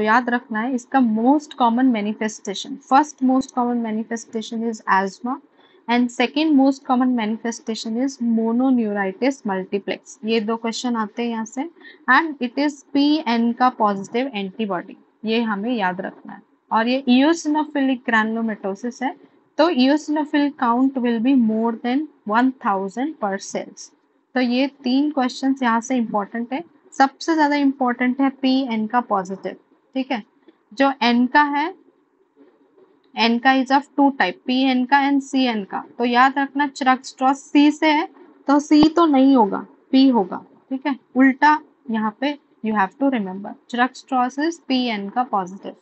याद रखना है, इसका most common manifestation, first most common manifestation is asthma and second most common manifestation is mononeuritis multiplex. ये दो क्वेश्चन आते हैं यहाँ से एंड इट इज PN का पॉजिटिव एंटीबॉडी, ये हमें याद रखना है। और ये eosinophilic granulomatous है तो eosinophil count will be more than 1000 पर सेल्स। तो ये तीन क्वेश्चंस यहाँ से इंपॉर्टेंट है। सबसे ज्यादा इंपॉर्टेंट है PN का पॉजिटिव, ठीक है। जो N का है, N का is of two type, PN का एंड CN का। तो याद रखना Churg-Strauss C से है तो C तो नहीं होगा, P होगा, ठीक है। उल्टा यहाँ पे you have to remember Churg-Strauss is PN का positive.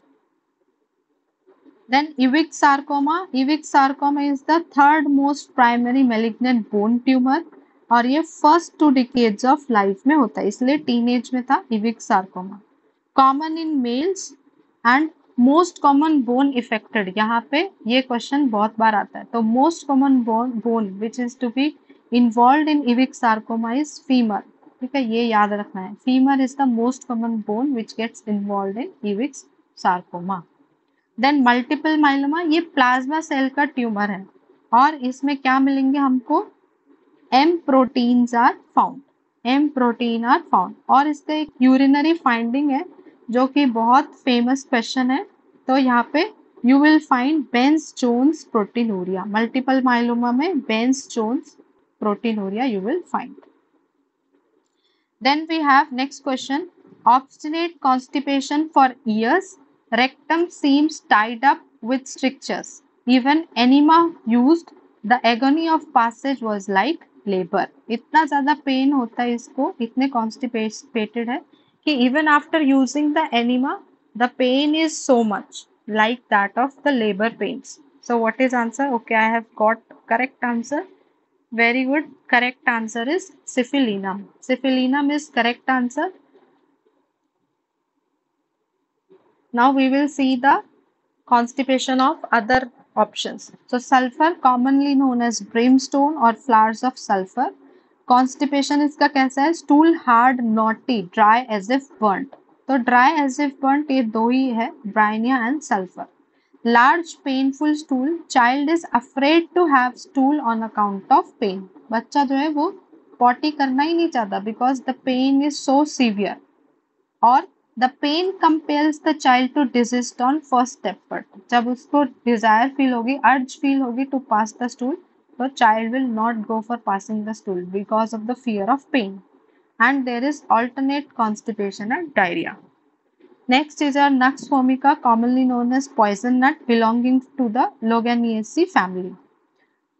Then Ewig sarcoma. Ewig sarcoma is the third most primary malignant bone tumor और ये फर्स्ट 2 decades of life में होता है, इसलिए टीनेज में था Ewig sarcoma. Common in males and most common bone affected. यहाँ पे ये क्वेश्चन बहुत बार आता है। तो most common bone which is to be involved in Ewig sarcoma is femur. ठीक है, ये याद रखना है। Femur is the most common bone which gets involved in Ewig sarcoma. Then multiple myeloma, ये प्लाज्मा सेल का ट्यूमर है और इसमें क्या मिलेंगे हमको, M proteins are found, M protein are found. और इसका एक यूरिनरी फाइंडिंग है जो कि बहुत फेमस क्वेश्चन है। तो यहाँ पे you will find Bence Jones proteinuria, multiple myeloma में Bence Jones proteinuria you will find. Then we have next question, obstinate constipation for years, rectum seems tied up with strictures, even enema used, the agony of passage was like labor. इतना ज़्यादा pen होता है इसको, इतने constipated है कि even after using the enema, the pain is so much like that of the labor pains. So what is answer? Okay, I have got correct answer. Very good. Correct answer is syphilinum. Syphilinum is correct answer. Now we will see the constipation of other options. So sulfur, commonly known as brimstone or flowers of sulfur. Constipation इसका कैसा है, stool hard, knotty, dry as if burnt. तो dry as if burnt ये दो ही है, bryonia and sulfur. Large painful stool, child is afraid to have stool on account of pain. बच्चा जो है वो पॉटी करना ही नहीं चाहता because the pain is so severe. और the pain compels the child to desist on first effort. जब उसको desire feel होगी, urge feel होगी to pass the stool, तो child will not go for passing the stool because of the fear of pain. And there is alternate constipation and diarrhea. Next is our Nux vomica, commonly known as poison nut, belonging to the Loganiaceae family.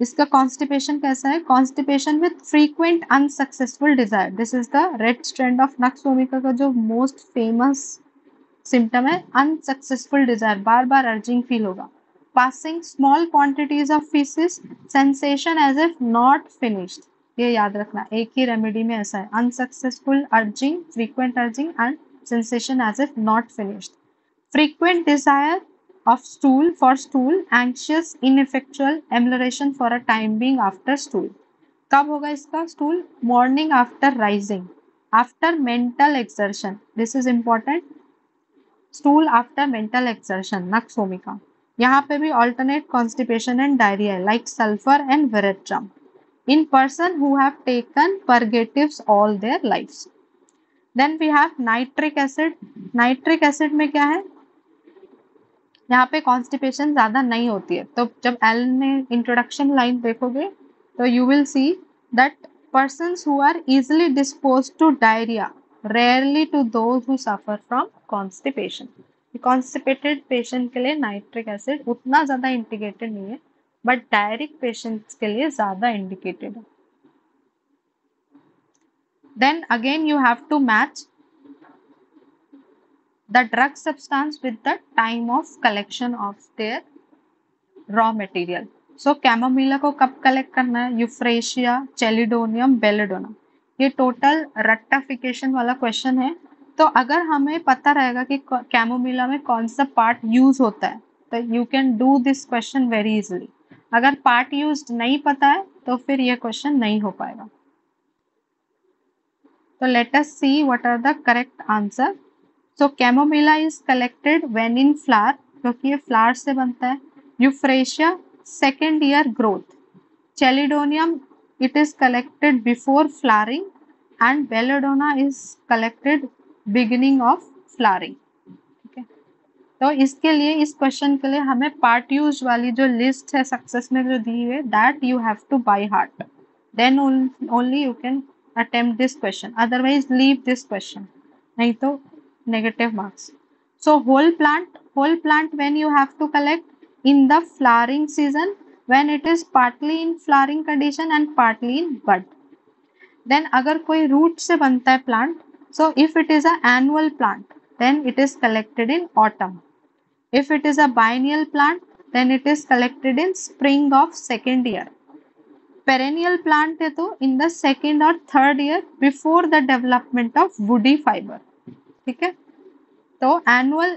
इसका constipation कैसा है, constipation with frequent unsuccessful desire. This is the red strand of Nux vomica का जो most famous symptom है, unsuccessful desire, बार बार urging feel होगा. Passing small quantities of feces, sensation as if not finished. ये याद रखना, एक ही रेमेडी में ऐसा है, unsuccessful urging, frequent urging and sensation as if not finished. Frequent desire of stool for stool, anxious, ineffectual, emulation for a time being after stool. कब होगा इसका stool? Morning after rising, after mental exertion. This is important. Stool after mental exertion, naxomika. यहाँ पे भी alternate constipation and diarrhea like sulfur and veratrum in person who have taken purgatives all their lives. Then we have nitric acid. Nitric acid में क्या है? यहाँ पे constipation ज्यादा नहीं होती है, तो जब एलन में इंट्रोडक्शन लाइन देखोगे तो you will see that persons who are easily disposed to diarrhea, rarely to those who suffer from constipation. Constipated patient के लिए नाइट्रिक एसिड उतना ज्यादा इंडिकेटेड नहीं है, बट डायरिक पेशेंट्स के लिए ज्यादा इंडिकेटेड है. Then again you have to match the drug substance with the time of collection of their raw material. So chamomilla को कब कलेक्ट करना है? Euphrasia, chelidonium, belladonna. ये टोटल रेक्टिफिकेशन वाला क्वेश्चन है. तो अगर हमें पता रहेगा कि कैमोमिला में कौन सा पार्ट यूज होता है तो you can do this question very easily. अगर पार्ट यूज नहीं पता है तो फिर ये क्वेश्चन नहीं हो पाएगा. तो let us see what are the correct answer. So chamomilla is collected when in flower, क्योंकि ये फ्लावर से बनता है. Euphrasia second year growth. Chelidonium it is collected before flowering and belladonna is collected beginning of flowering. ठीक है, तो इसके लिए इस क्वेश्चन के लिए हमें पार्ट यूज वाली जो लिस्ट है सक्सेस में जो दी है that you have to by heart, then only you can attempt this question, otherwise leave this question, नहीं तो negative marks. So whole plant when you have to collect in the flowering season when it is partly in flowering condition and partly in bud. Then अगर कोई root से बनता है plant, so if it is an annual plant then it is collected in autumn. If it is a biennial plant then it is collected in spring of second year. Perennial plant है तो in the second or third year before the development of woody fiber. ठीक है, तो annual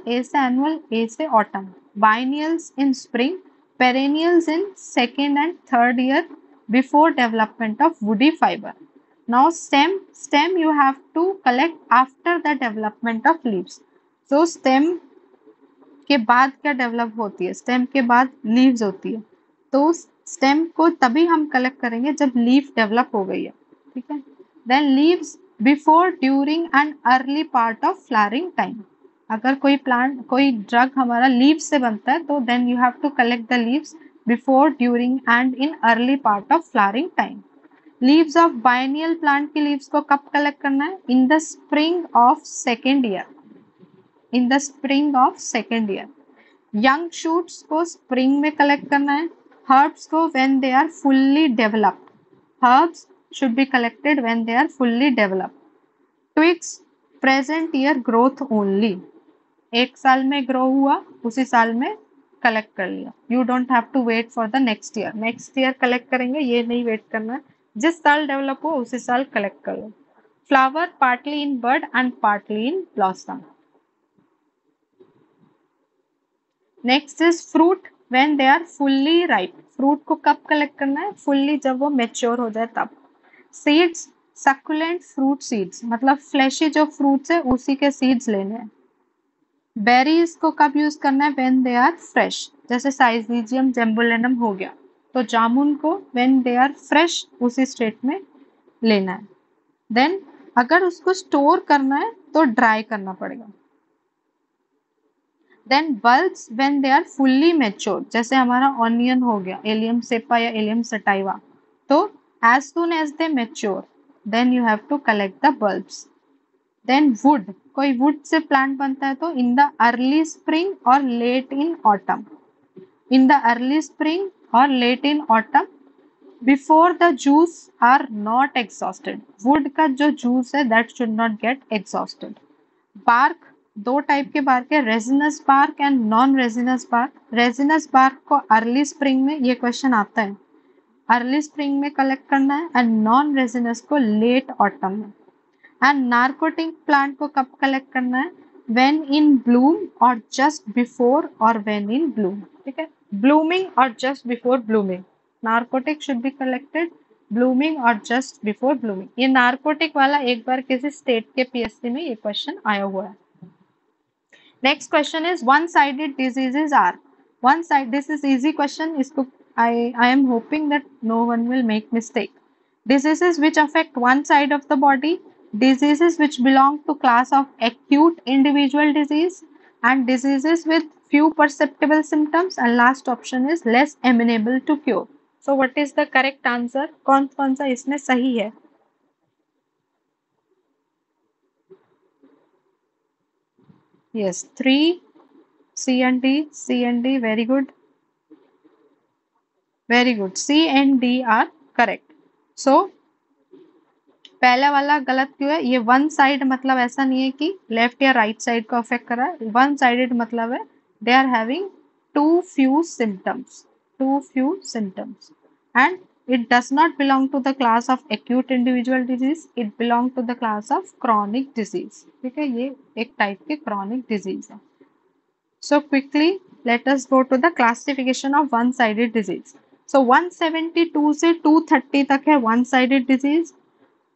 ए से autumn, biennials in spring, perennials in second and third year before development of woody fibre. Now stem you have to collect after the development of leaves. So stem के बाद क्या develop होती है? स्टेम के बाद leaves होती है, तो स्टेम को तभी हम कलेक्ट करेंगे जब लीफ डेवलप हो गई है. ठीक है, then leaves before, during and early part of flowering time. अगर कोई प्लांट कोई ड्रग हमारा लीव्स से बनता है तो then you have to collect the leaves before, during and in early part of flowering time. Leaves of biennial plant की leaves को कब कलेक्ट करना है? In the spring of second year. In the spring of second year. Young shoots को spring में collect करना है. Herbs को when they are fully developed. Herbs should be collected when they are fully developed. Twigs present year growth only. एक साल में grow हुआ उसी साल में कलेक्ट कर लिया. You don't have to wait for the next year. Next year collect करेंगे ये नहीं वेट करना है, जिस साल डेवलप हो उसी साल कलेक्ट कर लो. Flower partly in bud and partly in blossom. Next is fruit when they are fully ripe. Fruit को कब कलेक्ट करना है? फुल्ली जब वो मेच्योर हो जाए तब. सीड्स सक्कुलेंट फ्रूट सीड्स, मतलब फ्लैशी जो फ्रूट्स है उसी के सीड्स लेने हैं. बेरीज को कब यूज करना है? व्हेन दे आर फ्रेश, जैसे साइजीजियम जेम्बुलेनम हो गया, तो जामुन को व्हेन दे आर फ्रेश उसी स्टेट में लेना है. देन अगर उसको स्टोर करना है तो ड्राई करना पड़ेगा. Then bulbs when they are fully mature, जैसे हमारा ऑनियन हो गया, एलियम सेपा या एलियम सटाइवा, तो as soon as they mature then you have to collect the bulbs. Then wood, कोई wood से plant बनता है तो in the early spring or late in autumn. In the early spring or late in autumn before the juice are not exhausted. wood का जो juice है that should not get exhausted. bark, दो type के bark है, resinous bark and non resinous bark. resinous bark को early spring में ये question आता है, अर्ली स्प्रिंग में कलेक्ट करना है, एंड नॉन रेजिनस को लेट ऑटम में. एंड नार्कोटिक प्लांट को कब कलेक्ट करना है? when in bloom or just before or when in bloom. ठीक है, blooming or just before blooming. Narcotic should be collected blooming or just before blooming. ये narcotic वाला एक बार किसी स्टेट के पीएससी में ये क्वेश्चन आया हुआ है. Next question is one-sided diseases are. One side. This is easy question. इसको I am hoping that no one will make mistake. Diseases which affect one side of the body, diseases which belong to class of acute individual disease, and diseases with few perceptible symptoms. And last option is less amenable to cure. So what is the correct answer? कौन कौन सा इसमें सही है? Yes, 3 C and D. C and D. Very good. Very good. C and D are correct. So पहला वाला गलत क्यों है? ये वन साइड मतलब ऐसा नहीं है कि लेफ्ट या राइट साइड को अफेक्ट कर रहा है. वन साइडेड मतलब है they are having too few symptoms and it does not belong to the class of acute individual disease, it belong to the class of chronic disease. ठीक है, ये एक टाइप की chronic disease है. So quickly let us go to the classification of one sided disease. So 172 से 230 तक है one sided disease.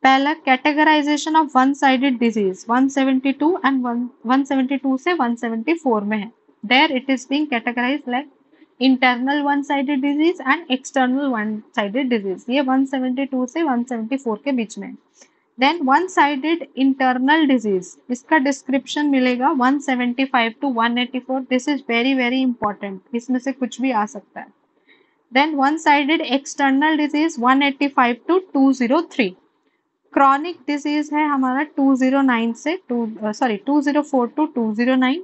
पहला categorisation of one sided disease 172 and 172 से 174 में है. There it is being categorise like internal one sided disease and external one sided disease. ये 172 से 174 के बीच में. Then one sided internal disease, इसका डिस्क्रिप्शन मिलेगा 175 to 184. This is very very important, इसमें से कुछ भी आ सकता है. Then one sided external disease 185 to 203. Chronic disease है हमारा 209 से 204 to 209.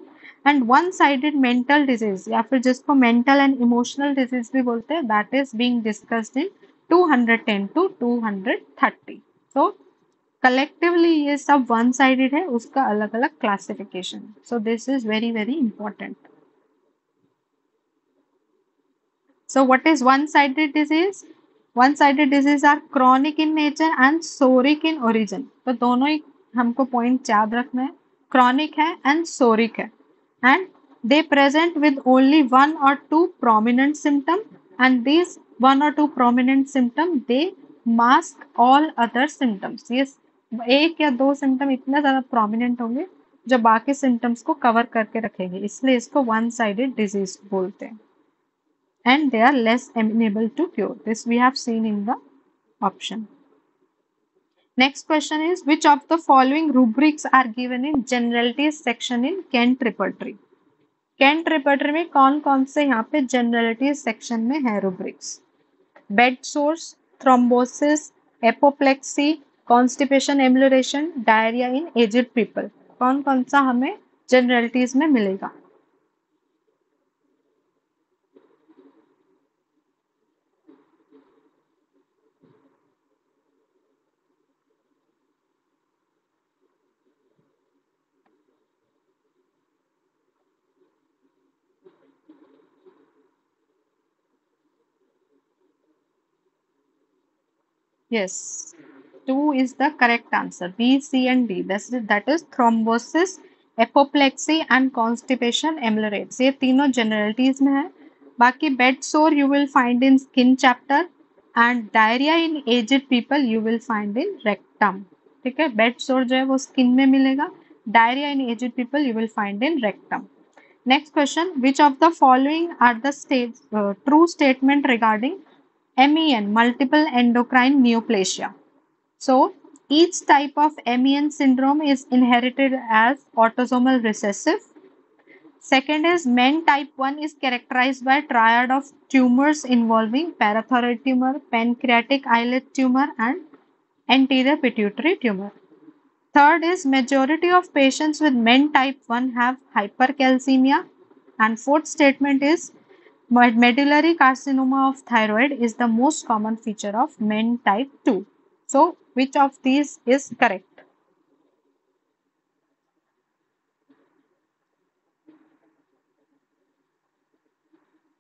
And one sided mental disease या फिर जिसको मेंटल एंड इमोशनल डिजीज भी बोलते हैं that is being discussed in 210 to 230. So collectively ये सब वन साइडेड है, उसका अलग अलग classification. So this is very very important. So what is one-sided disease? One-sided disease are chronic in nature and soric in origin. तो दोनों ही हमको point याद रखना है. Chronic है and soric है. And they present with only one or two prominent symptom, and these one or two prominent symptom they mask all other symptoms. ये एक या दो सिम्टम इतना ज्यादा prominent होंगे जो बाकी symptoms को कवर करके रखेंगे, इसलिए इसको one-sided disease बोलते हैं. And they are less amenable to cure. This we have seen in the option. Next question is which of the following rubrics are given in generalities section in Kent repertory? Kent repertory में कौन कौन से यहाँ पे generalities section में है rubrics? Bed sores, thrombosis, apoplexy, constipation amelioration, diarrhea in aged people. कौन कौन सा हमें generalities में मिलेगा? Yes, 2 is the correct answer. B, C and D. That is thrombosis, apoplexy and constipation ameliorates. ये तीनों generalities में है. बाकी bed sore you will find in skin chapter and diarrhea in aged people you will find in rectum. ठीक है, bed sore जो है वो skin में मिलेगा. Diarrhea in aged people you will find in rectum. Next question, which of the following are the true statement regarding MEN, multiple endocrine neoplasia? So, each type of MEN syndrome is inherited as autosomal recessive. Second is MEN type 1 is characterized by a triad of tumors involving parathyroid tumor, pancreatic islet tumor and anterior pituitary tumor. Third is majority of patients with MEN type 1 have hypercalcemia. And fourth statement is medullary carcinoma of thyroid is the most common feature of MEN type 2. So, which of these is correct?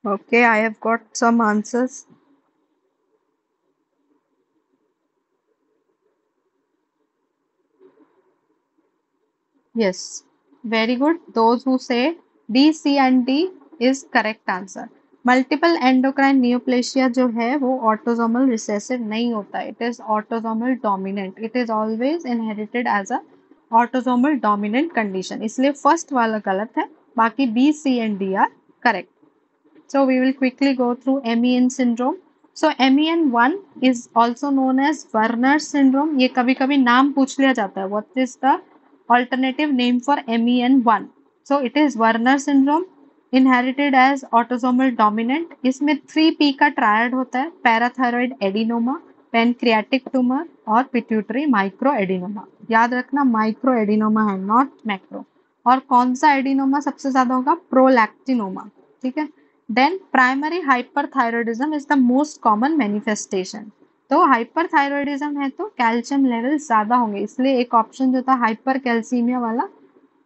Okay, I have got some answers. Yes. Very good. Those who say D, C and D is correct answer. Multiple endocrine neoplasia जो है वो autosomal recessive नहीं होता, it is autosomal dominant, it is always inherited as a autosomal dominant condition, इसलिए first वाला गलत है, बाकी B C and D are correct. So we will quickly go through MEN syndrome. So MEN1 is also known as Werner syndrome. ये कभी कभी नाम पूछ लिया जाता है. What is the alternative name for MEN1? So it is Werner syndrome, inherited as autosomal dominant. इसमें 3P का triad होता है, parathyroid adenoma, pancreatic tumor और pituitary microadenoma. याद रखना microadenoma है, not macro. और कौन सा एडिनोमा सबसे ज्यादा होगा? प्रोलैक्टिनोमा. ठीक है. Then primary hyperthyroidism is the most common manifestation. तो हाइपरथायरॉयडिज्म है तो कैल्शियम लेवल ज्यादा होंगे, इसलिए एक ऑप्शन जो था हाइपर कैल्सीमिया वाला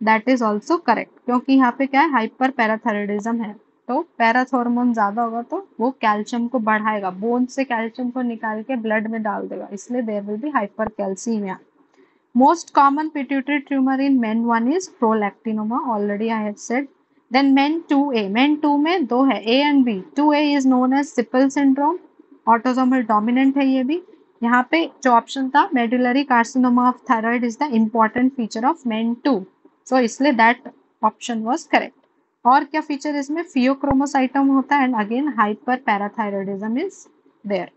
दैट इज ऑल्सो करेक्ट, क्योंकि यहाँ पे क्या है, हाइपर पैराथायरॉयडिज्म है, तो पैराथॉर्मोन ज्यादा होगा तो वो कैल्शियम को बढ़ाएगा, बोन से कैल्शियम को निकाल के ब्लड में डाल देगा, इसलिए there will be hypercalcaemia. Most common pituitary tumor in men1 is prolactinoma. Already I have said. Then men2A. Men2 में दो है, A and B. 2A is known as Sippel syndrome. Autosomal dominant है ये भी. यहाँ पे जो option था medullary carcinoma of thyroid is the important feature of men2. So इसलिए that option was correct. और क्या फीचर इसमें? फियोक्रोमोसाइटोम होता है and again hyperparathyroidism is there.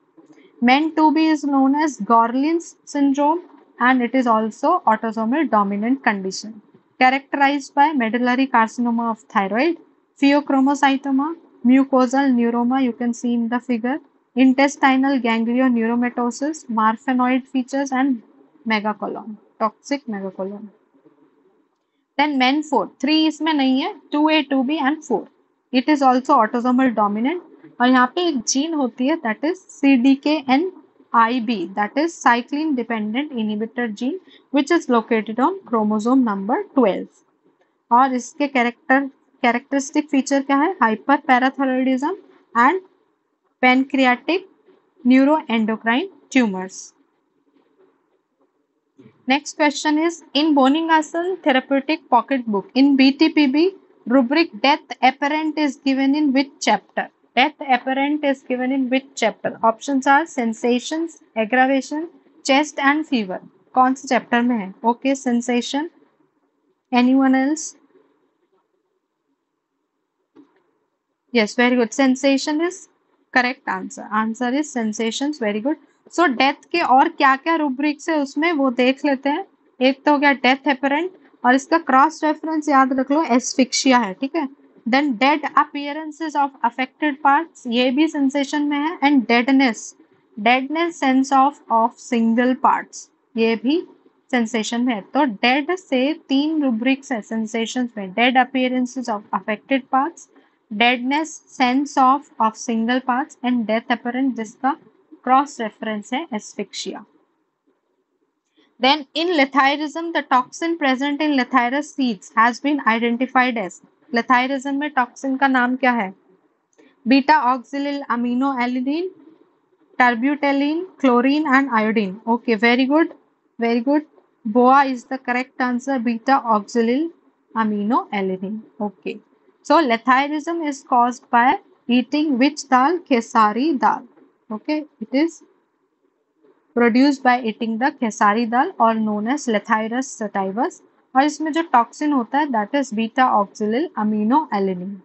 Men2B is known as Gorlin's syndrome and it is also autosomal dominant condition characterized by medullary carcinoma of thyroid, pheochromocytoma, mucosal neuroma, you can see in the figure, intestinal ganglioneuromatosis, marfanoid features and megacolon, toxic megacolon. Then men4, 3 इसमें नहीं है, 2A, 2B and 4. It is also autosomal dominant. और यहाँ पे एक gene होती है that is CDKN1B, that is cyclin dependent inhibitor gene which is located on chromosome number 12. और इसके कैरेक्टरिस्टिक फीचर क्या है? Hyper parathyroidism and pancreatic neuroendocrine tumours. Next question is, in Boningasan Therapeutic Pocketbook, in BTPB, rubric death apparent is given in which chapter? Death apparent is given in which chapter? Options are sensations, aggravation, chest and fever. कौन से chapter में है? Okay, sensation. Anyone else? Yes, very good. Sensation is correct answer. Answer is sensations. Very good. So death के और क्या क्या rubrics है उसमें वो देख लेते हैं. एक तो हो गया डेथ एपरेंट और इसका क्रॉस रेफरेंस याद रख लो, एस्फिक्सिया है. ठीक है. Then dead appearances of affected parts, ये भी सेंसेशन में है. And deadness sense of single parts, ये भी सेंसेशन में है. तो डेड से 3 रूब्रिक्स है सेंसेशन में, dead appearances of affected parts, deadness sense of single parts and death apparent जिसका क्रॉस रेफरेंस है asphyxia. Then in lethyrism, the toxin present in lethyrus seeds has been identified as. Lethyrism में toxin का नाम क्या है? Beta oxalyl amino alanine, terbutaline, chlorine and iodine. Okay, very good, very good. BOAA is the correct answer, beta oxalyl amino alanine. Okay. So lethyrism is caused by eating which dal? Kesari dal. Okay. It is produced by eating the kesari dal or known as Lethyrus sativus. और इसमें जो toxin होता है that is beta oxalil amino alanine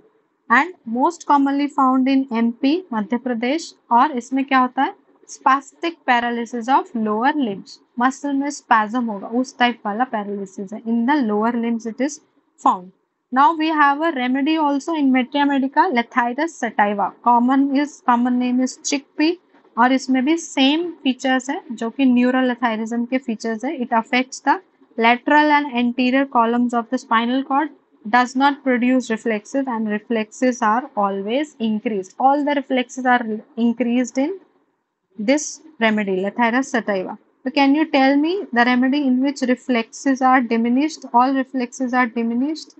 and most commonly found in MP Madhya Pradesh. और इसमें क्या होता है? Spastic paralysis of lower limbs, muscle में स्पैजम होगा उस टाइप वाला पैरालिसिस है. In the lower limbs it is found. Now we have a remedy also in Metia Medica, Lethyrus sativa. Common name is chickpea और इसमें भी same features है जो कि न्यूरल लेथायरिज्म के फीचर्स है. It affects the lateral and anterior columns of the spinal cord, does not produce reflexes and reflexes are always increased. All the reflexes are increased in this remedy, Lethyrus sativa. So can you tell me the remedy in which reflexes are diminished? All reflexes are diminished.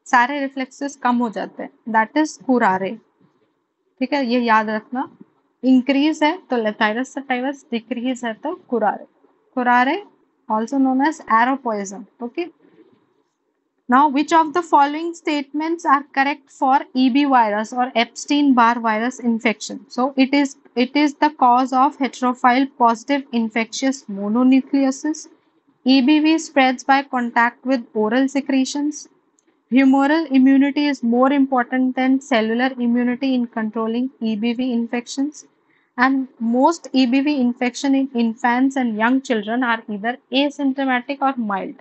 सारे reflexes कम हो जाते हैं, that is कुरारे. ठीक है, ये याद रखना. Increase है तो लेथाइरस सटाइवस, डिक्रीज है तो कुरारे। कुरारे also known as arrow poison. Okay. Now, which of the following statements are correct for EB virus or Epstein-Barr virus infection? So, it is the cause of heterophile positive infectious mononucleosis. EBV spreads by contact with oral secretions. Humoral immunity is more important than cellular immunity in controlling EBV infections. And most EBV infection in infants and young children are either asymptomatic or mild.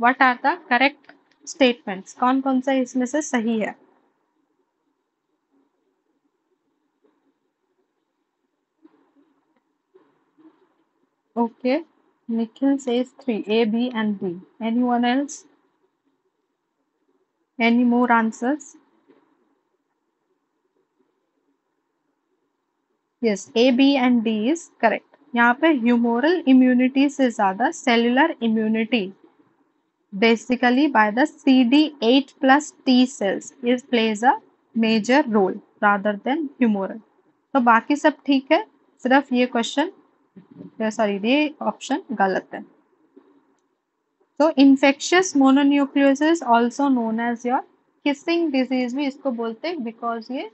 What are the correct statements? कौन कौन सा इसमें से सही है? Okay, Nikhil says 3, A, B and B. Anyone else? Any more answers? Yes, A, B and D is correct. यहाँ पे humoral immunity से ज़्यादा cellular immunity basically by the CD8 plus T cells is plays a major role rather than humoral. तो बाकी सब ठीक है, सिर्फ ये क्वेश्चन सॉरी ये ऑप्शन गलत है. तो infectious mononucleosis also known as your kissing disease भी इसको बोलते हैं बिकॉज ये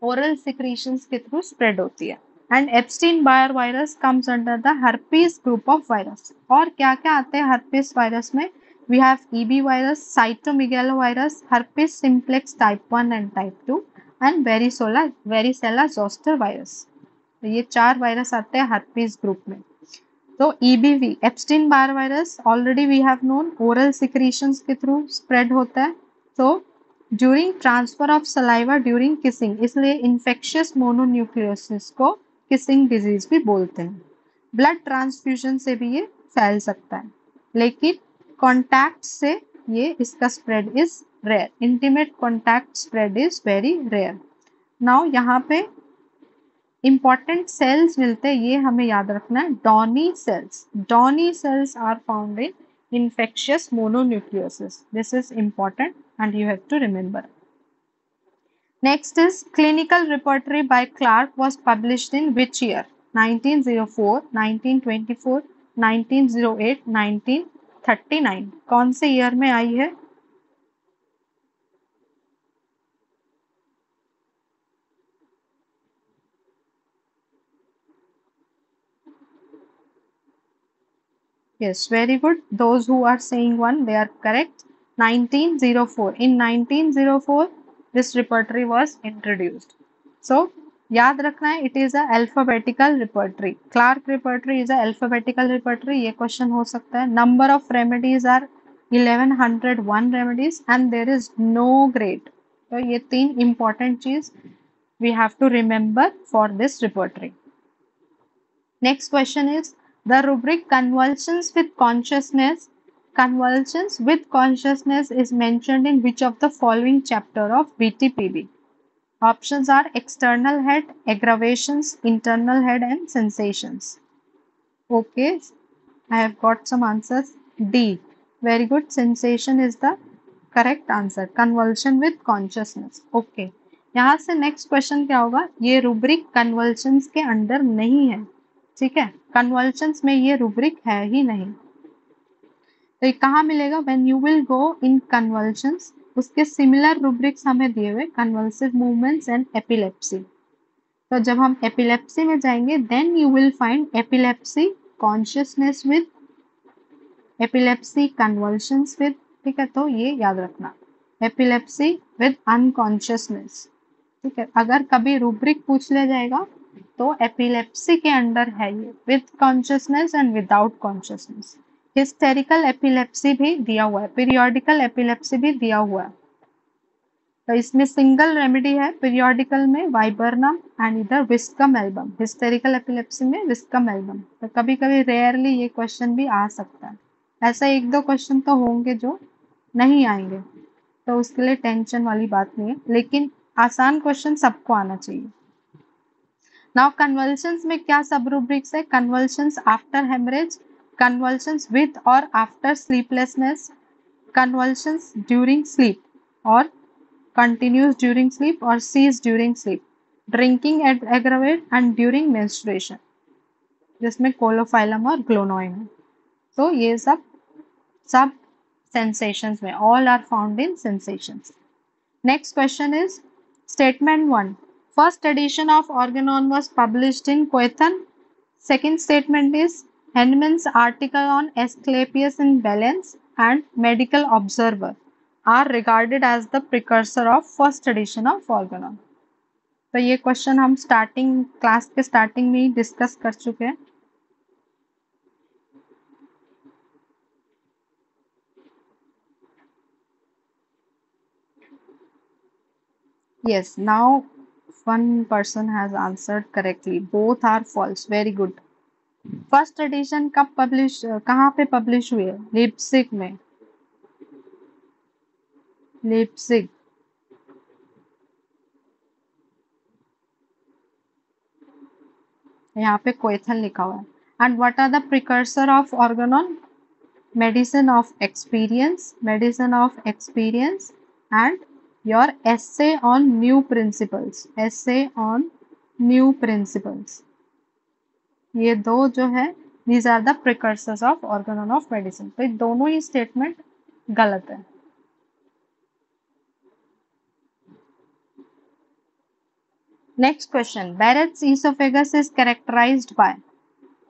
ओरल सिक्रीशंस के थ्रू स्प्रेड होती है. And Epstein Barr virus comes under the herpes group of virus. और क्या क्या आते हैं हर्पीस वायरस में? We have EB virus, cytomegalovirus, herpes simplex type 1 and type 2 and varicella zoster virus. तो ये 4 वायरस आते हैं हर्पीस ग्रुप में. तो EBV Epstein Barr virus already we have known oral secretions के थ्रू स्प्रेड होता है. तो during transfer of saliva during kissing, इसलिए इन्फेक्शियस मोनोन्यूक्लियोसिस को किसिंग डिजीज भी बोलते हैं. ब्लड ट्रांसफ्यूजन से भी ये फैल सकता है, लेकिन कॉन्टैक्ट से ये इसका spread is rare. Intimate contact spread is very rare. Now यहाँ पे इंपॉर्टेंट सेल्स मिलते हैं, ये हमें याद रखना है. Downey cells, Downey cells are found in infectious mononucleosis. This is important and you have to remember. Next is clinical repertory by Clark was published in which year? 1904, 1924, 1908, 1939. कौन से ईयर में आई है? Yes, very good. Those who are saying one, they are correct. 1904. In 1904, this repertory was introduced. So, याद रखना है, it is a alphabetical repertory. Clark repertory is a alphabetical repertory. ये question हो सकता है. Number of remedies are 1101 remedies and there is no grade. तो ये 3 important चीज we have to remember for this repertory. Next question is the rubric convulsions with consciousness. Convulsions with consciousness is mentioned in which of the following chapter of BTPB? Options are external head, aggravations, internal head and sensations. Okay, I have got some answers. D. Very good. Sensation is the correct answer. Convulsion with consciousness. Okay. यहाँ से next question क्या होगा? ये rubric convulsions के under नहीं है. ठीक है, कन्वल्शंस में ये रूब्रिक है ही नहीं. तो ये कहाँ मिलेगा? When you will go in convulsions, उसके सिमिलर रूब्रिक्स हमें दिए हुए, कन्वल्सिव मूवमेंट्स एंड एपिलेप्सी. तो जब हम एपिलेप्सी में जाएंगे then you will find epilepsy consciousness with, epilepsy convulsions with. ठीक है, तो ये याद रखना, एपिलेप्सी विद अनकॉन्शियसनेस. ठीक है, अगर कभी रूब्रिक पूछ लिया जाएगा तो एपिलेप्सी के अंडर है ये, with consciousness and without consciousness. Hysterical epilepsy भी दिया हुआ है, पीरियोडिकल एपिलेप्सी भी दिया हुआ है. तो इसमें सिंगल रेमेडी है पीरियोडिकल में वाइबर्नम एंड इधर विस्कम एल्बम. हिस्टेरिकल एपिलेप्सी में विस्कम एल्बम. तो कभी कभी रेयरली ये क्वेश्चन भी आ सकता है. ऐसा 1-2 क्वेश्चन तो होंगे जो नहीं आएंगे, तो उसके लिए टेंशन वाली बात नहीं है, लेकिन आसान क्वेश्चन सबको आना चाहिए. नाउ कन्वल्शंस में क्या सब रूब्रिक्स है? Convulsions after haemorrhage, convulsions with और after sleeplessness, convulsions during sleep or continues during sleep or cease during sleep. Drinking aggravate and during menstruation, जिसमें कोलोफाइलम और ग्लोनोइन है। तो ये सब सब sensations में, all are found in sensations. Next question is statement 1. First edition of Organon was published in Coethon. Second statement is Henneman's article on Asclepius in Balance and Medical Observer are regarded as the precursor of first edition of Organon. तो ये question हम starting class के starting में ही discuss कर चुके हैं. Yes, now one person has answered correctly. Both are false. Very good. First edition कब publish, कहाँ पे पब्लिश हुई है? लिप्सिक में. लिप्सिक. यहाँ पे कोएथन लिखा हुआ है. And what are the precursor of Organon? Medicine of experience, medicine of experience and your essay on new principles, essay on new principles. ये दो जो है these are the precursors of Organon of medicine. तो ये दोनों ही statement गलत है. Next question, Barrett's oesophagus is characterised by.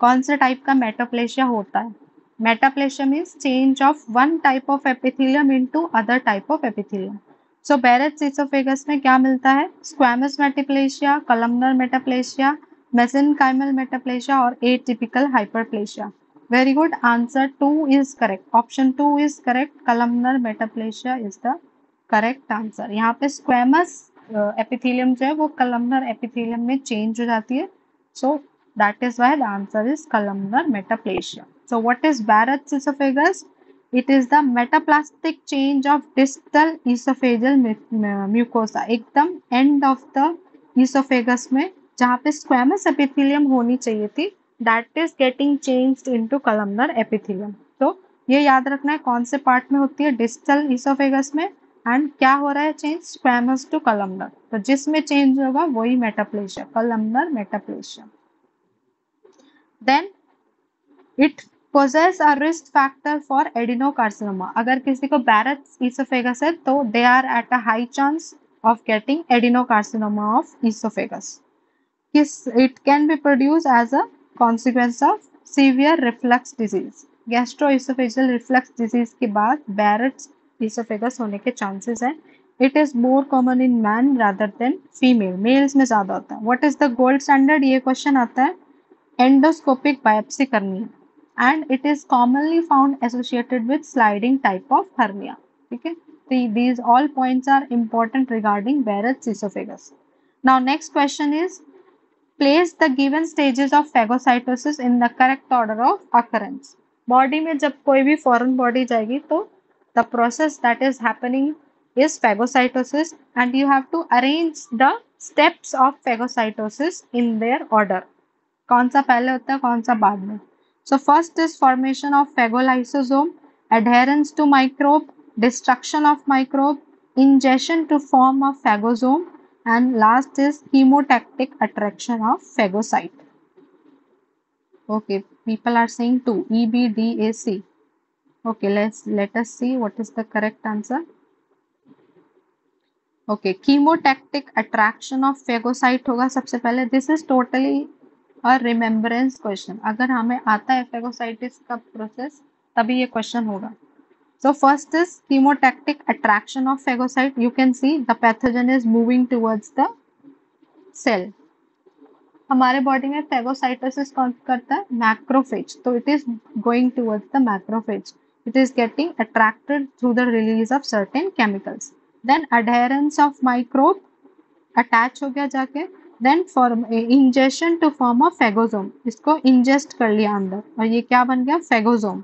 कौन से टाइप का मेटाप्लेशिया होता है? Metaplasia means change of one type of epithelium into other type of epithelium. So Barrett's oesophagus में क्या मिलता है? Squamous metaplasia, columnar metaplasia, mesenchymal metaplasia और atypical hyperplasia. Very good. Answer 2 is correct. Option 2 is correct. Columnar metaplasia is the correct answer. यहाँ पे squamous epithelium जो है वो कलमनर एपिथेलियम में चेंज हो जाती है. सो that is why the answer is columnar metaplasia. So what is Barrett's esophagus? It is the metaplastic change of distal esophageal mucosa. एकदम end of the esophagus में जहाँ पे squamous epithelium होनी चाहिए थी, that is getting changed into columnar epithelium. तो ये याद रखना है कौन से पार्ट में होती है? distal esophagus में. एंड क्या हो रहा है चेंज? Squamous to columnar. तो जिसमें चेंज होगा वही metaplasia, columnar metaplasia. Then it possess a risk factor for adenocarcinoma. अगर किसी को Barrett's esophagus है तो they are at a high chance of getting adenocarcinoma of esophagus. It can be produced as a consequence of severe reflux disease. Gastroesophageal reflux disease के बाद Barrett's esophagus होने के chances हैं. It is more common in man rather than female. Males में ज़्यादा होता है. What is the gold standard? ये question आता है. एंडोस्कोपिक बायोप्सी करनी है and it is commonly found associated with sliding type of hernia. ठीक है. These all points are important regarding Barrett's esophagus. Now next question is place the given stages of phagocytosis in the correct order of occurrence. Body में जब कोई भी foreign body जाएगी तो the process that is happening is phagocytosis and you have to arrange the steps of phagocytosis in their order. कौन सा पहले होता है कौन सा बाद में? So first is formation of phagolysosome, adherence to microbe, destruction of microbe, ingestion to form of phagosome and last is chemotactic attraction of phagocyte. Okay, people are saying 2, EBDAC. Okay, let us see what is the correct answer. Okay, chemotactic attraction of phagocyte होगा सबसे पहले. This is totally और remembrance question. अगर हमें आता है फेगोसाइटिस का process तभी ये क्वेश्चन होगा. So first is chemotactic attraction of phagocyte. You can see the pathogen is moving towards the cell. हमारे बॉडी में फेगोसाइटोसिस कौन करता है? मैक्रोफेज. तो it is going towards the macrophage. It is getting attracted through the release of certain chemicals. Then adherence of microbe, attach हो गया जाके. Then form ingestion to form of phagosome. इसको ingest कर लिया अंदर और ये क्या बन गया? Phagosome.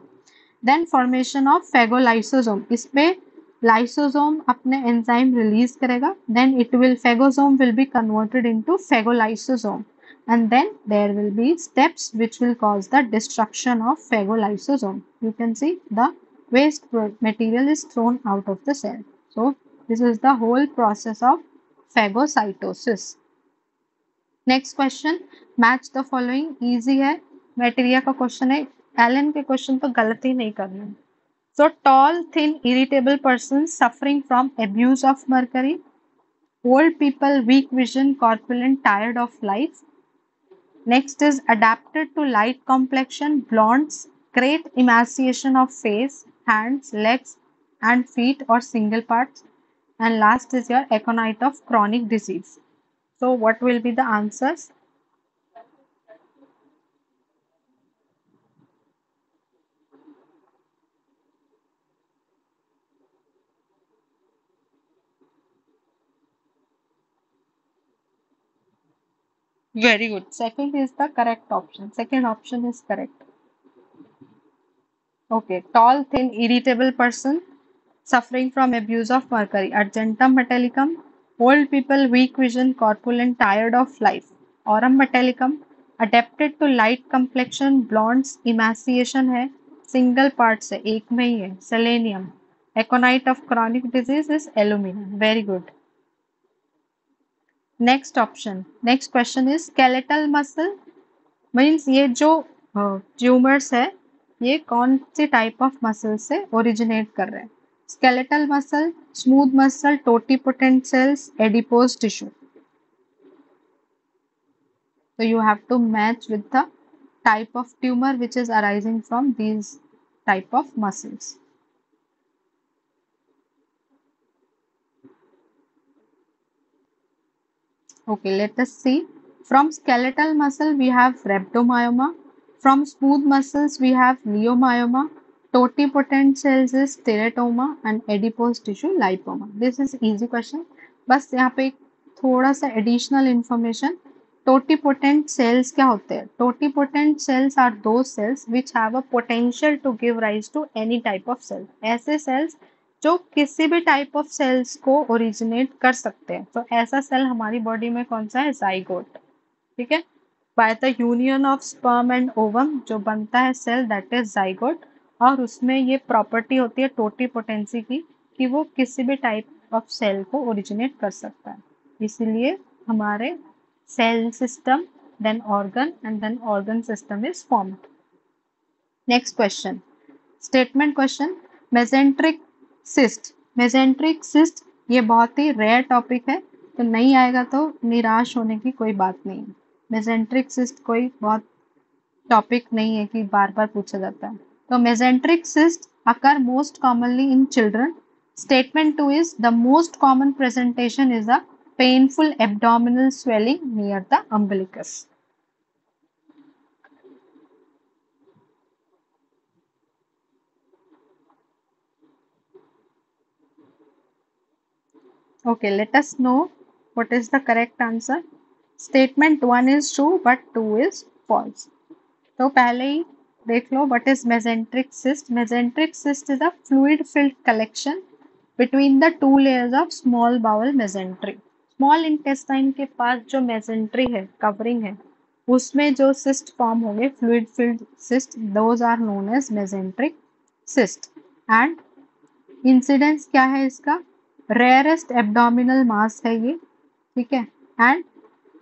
Then formation of phagolysosome. इस पे लाइसोसोम अपने एंजाइम रिलीज करेगा. Then it will phagosome will be converted into phagolysosome and then there will be steps which will cause the destruction of phagolysosome. You can see the waste material is thrown out of the cell. So this is the whole process of phagocytosis. Next question, match the following. Easy है, मैटेरिया का question है। Elon के question तो गलत ही नहीं करना है। So tall, thin, irritable persons suffering from abuse of mercury, old people, weak vision, corpulent, tired of life. Next is adapted to light complexion, blondes, great emaciation of face, hands, legs, and feet or single parts. And last is your aconite of chronic disease. So what will be the answers? Very good. Second is the correct option. Second option is correct. Okay. Tall, thin, irritable person suffering from abuse of mercury. Argentum metallicum. Old people, weak vision, corpulent, tired of life. Aurum metallicum. Adapted to light complexion, blondes, emaciation है, single parts है, एक में ही है. Selenium. Aconite of chronic disease is aluminum. Very good. Next option. Next question is skeletal muscle. Means ये जो tumours है ये कौन सी टाइप ऑफ मसल से ओरिजिनेट कर रहे हैं? Skeletal muscle, smooth muscle, totipotent cells, adipose tissue. So you have to match with the type of tumor which is arising from these type of muscles. Okay, let us see. From skeletal muscle, we have rhabdomyoma. From smooth muscles, we have leiomyoma. Totipotent cells is teratoma and adipose tissue lipoma. This is easy question. बस यहाँ पे एक थोड़ा सा additional information. Totipotent cells क्या होते हैं? Totipotent cells are those cells which have a potential to give rise to any type of cell. ऐसे cells जो किसी भी टाइप ऑफ सेल्स को ओरिजिनेट कर सकते हैं. तो ऐसा सेल हमारी बॉडी में कौन सा है? जाइगोट. ठीक है, by the union of sperm and ovum जो बनता है सेल दैट इज जाइगोट. और उसमें ये प्रॉपर्टी होती है टोटिपोटेंसी की कि वो किसी भी टाइप ऑफ सेल को ओरिजिनेट कर सकता है. इसीलिए हमारे cell system, then organ and then organ system is formed. Next question, statement question. Mesenteric cyst. Mesenteric cyst ये बहुत ही रेयर टॉपिक है, तो नहीं आएगा तो निराश होने की कोई बात नहीं है. मेसेंट्रिक सिस्ट कोई बहुत टॉपिक नहीं है कि बार बार पूछा जाता है. तो mesenteric cyst occur most commonly in children. Statement 2 is the most common presentation is a painful abdominal swelling near the umbilicus. Okay, let us know what is the correct answer. Statement 1 is true but 2 is false. तो पहले ही देख लो what is mesenteric cyst. Mesenteric cyst is a fluid filled collection between the two layers of small bowel mesentery. Small intestine के पास जो mesentery है, covering है, उसमें जो cyst form होंगे, fluid filled cyst, those are known as mesenteric cyst. And incidence क्या है इसका? रेयरेस्ट एब्डोमिनल मास है ये. ठीक है, and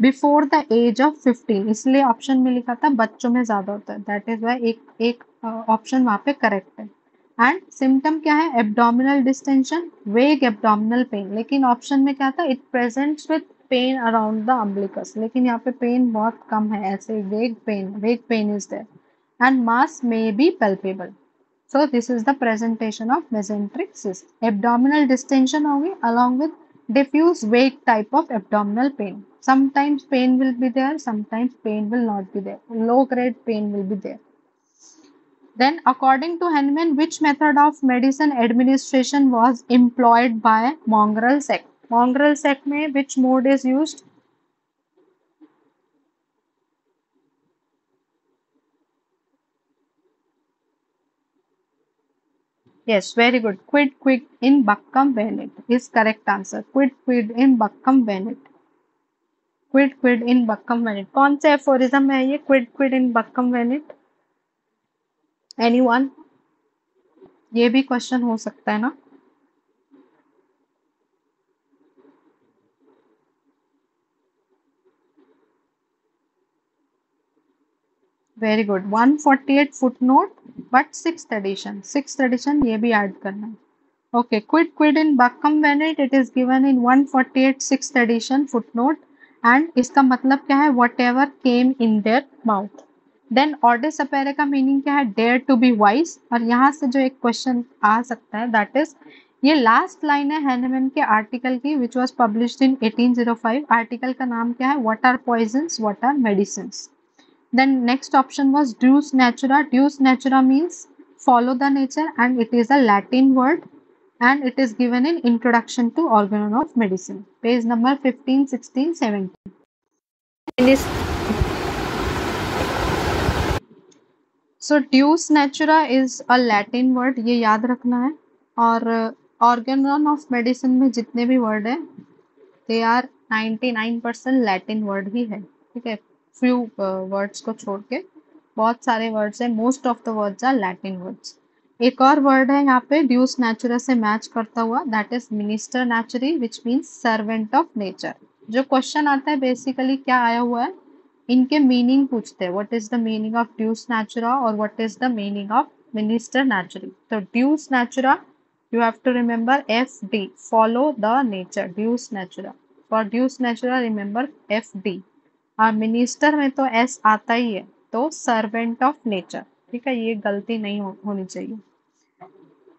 before the age of 15, इसलिए ऑप्शन में लिखा था बच्चों में ज्यादा होता है, दैट इज वाई एक ऑप्शन वहां पे करेक्ट है. एंड सिम्टम क्या है? Abdominal distension, vague abdominal pain. लेकिन ऑप्शन में क्या था? It presents with pain around the umbilicus. लेकिन यहाँ पे पेन बहुत कम है, ऐसे vague pain is there. And mass may be palpable. So this is the presentation of mesenteric cyst. Abdominal distension होगी along with diffuse vague type of abdominal pain. Sometimes pain will be there, sometimes pain will not be there. Low grade pain will be there. Then according to Henneman, which method of medicine administration was employed by mongrel sect? Mongrel sect में which mode is used? Yes, very good. Quid in Buckham Bennett is correct answer. Quid in Buckham Bennett. Quid in Buckham Bennett. कौन से aphorism है ये Kwid in Buckham वेनिट? Anyone? ये भी question हो सकता है ना. Very good 148 footnote but sixth addition ये भी ऐड करना है. Okay, quid in Buckham Bennett, it is given in 148 sixth edition footnote and इसका मतलब क्या है whatever came in their mouth. Then Odes Apere का meaning क्या है dare to be wise और यहाँ से जो एक question आ सकता है that is ये लास्ट लाइन है हैनेमैन के आर्टिकल की which was published in 1805. Article का नाम क्या है what are poisons, what are medicines. Then next option was Deus Natura. Deus Natura means follow the nature and it is a Latin word and it is given in Introduction to Organon of Medicine. Page number 15, 16, 17. So Deus Natura is a Latin word, ये याद रखना है. और Organon of Medicine में जितने भी word है they are 99% Latin word ही है. ठीक है, few words को छोड़ के बहुत सारे वर्ड्स है. Most of the words are Latin words. एक और वर्ड है यहाँ पे ड्यूस नेचुरा से मैच करता हुआ that is minister नेचुरी which means servant of nature. जो क्वेश्चन आता है बेसिकली क्या आया हुआ है इनके मीनिंग पूछते हैं what is the meaning of ड्यूस नेचुरा और what is the meaning of minister नेचुरी. तो ड्यूस नेचुरा you have to remember FD, follow the nature, ड्यूस नेचुरा. for ड्यूस नेचुरा remember FD. और मिनिस्टर में तो एस आता ही है तो सर्वेंट ऑफ नेचर. ठीक है, ये गलती नहीं होनी चाहिए.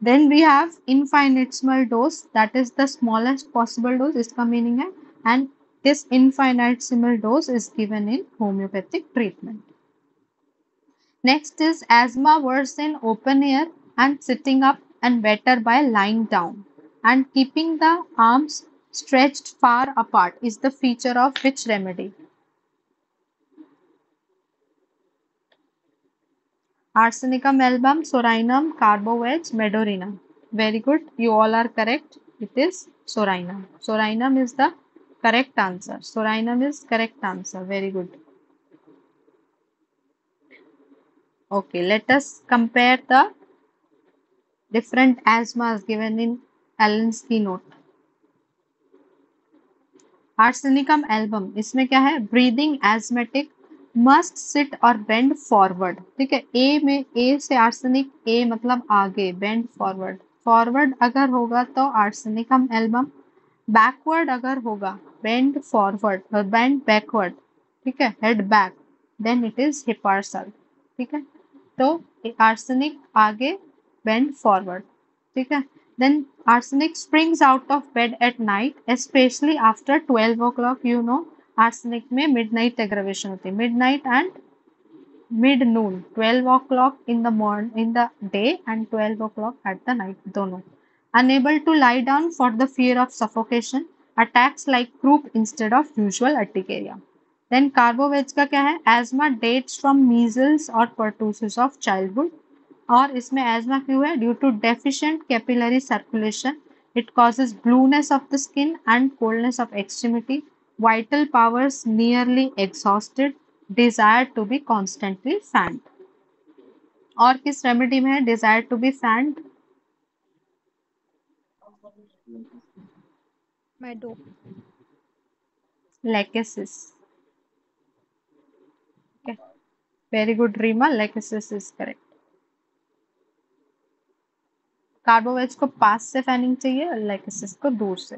Then we have infinitesimal dose that is the smallest possible dose. इसका मीनिंग है and this infinitesimal dose is given in homoeopathic treatment. Next is asthma worse in open air and sitting up and better by lying down and keeping the arms stretched far apart is the feature of which remedy? Arsenicum album, Sorinum, Carboveg, Medorrhinum. Very good. You all are correct. It is Sorinum. Sorinum is the correct answer. Sorinum is correct answer. Very good. Okay, let us compare the different asthmas given in Allen's keynote. Arsenicum album, इसमें क्या है breathing asthmatic must seat और bend forward. ठीक है, ए में ए से arsenic, ए मतलब आगे, बेंड फॉरवर्ड. फॉरवर्ड अगर होगा तो आर्सेनिकम एल्बम, बैकवर्ड अगर होगा बेंड फॉरवर्ड और बेंड बैकवर्ड. ठीक है, head back, then it is hepar sulph. ठीक है, तो आर्सेनिक आगे, बेंड फॉरवर्ड. ठीक है, then arsenic springs out of bed at night especially after 12 o'clock. you know arsenic में मिडनाइट एग्रेवेशन होती है, midnight and mid Noon, 12 o'clock in the day and 12 o'clock at the night दोनों. Unable to lie down for the fear of suffocation, attacks like croup instead of usual urticaria. Then carbo veg का क्या है, asthma dates from measles or pertussis of childhood. और इसमें asthma क्यों है, due to deficient capillary circulation, it causes blueness of the skin and coldness of extremity, vital powers nearly exhausted, desire to be constantly fanned. और किस remedy में है desire to be fanned? Medo, lachesis. Very good Reema, lachesis is correct. Carbo veg को पास से fanning चाहिए और lachesis को दूर से.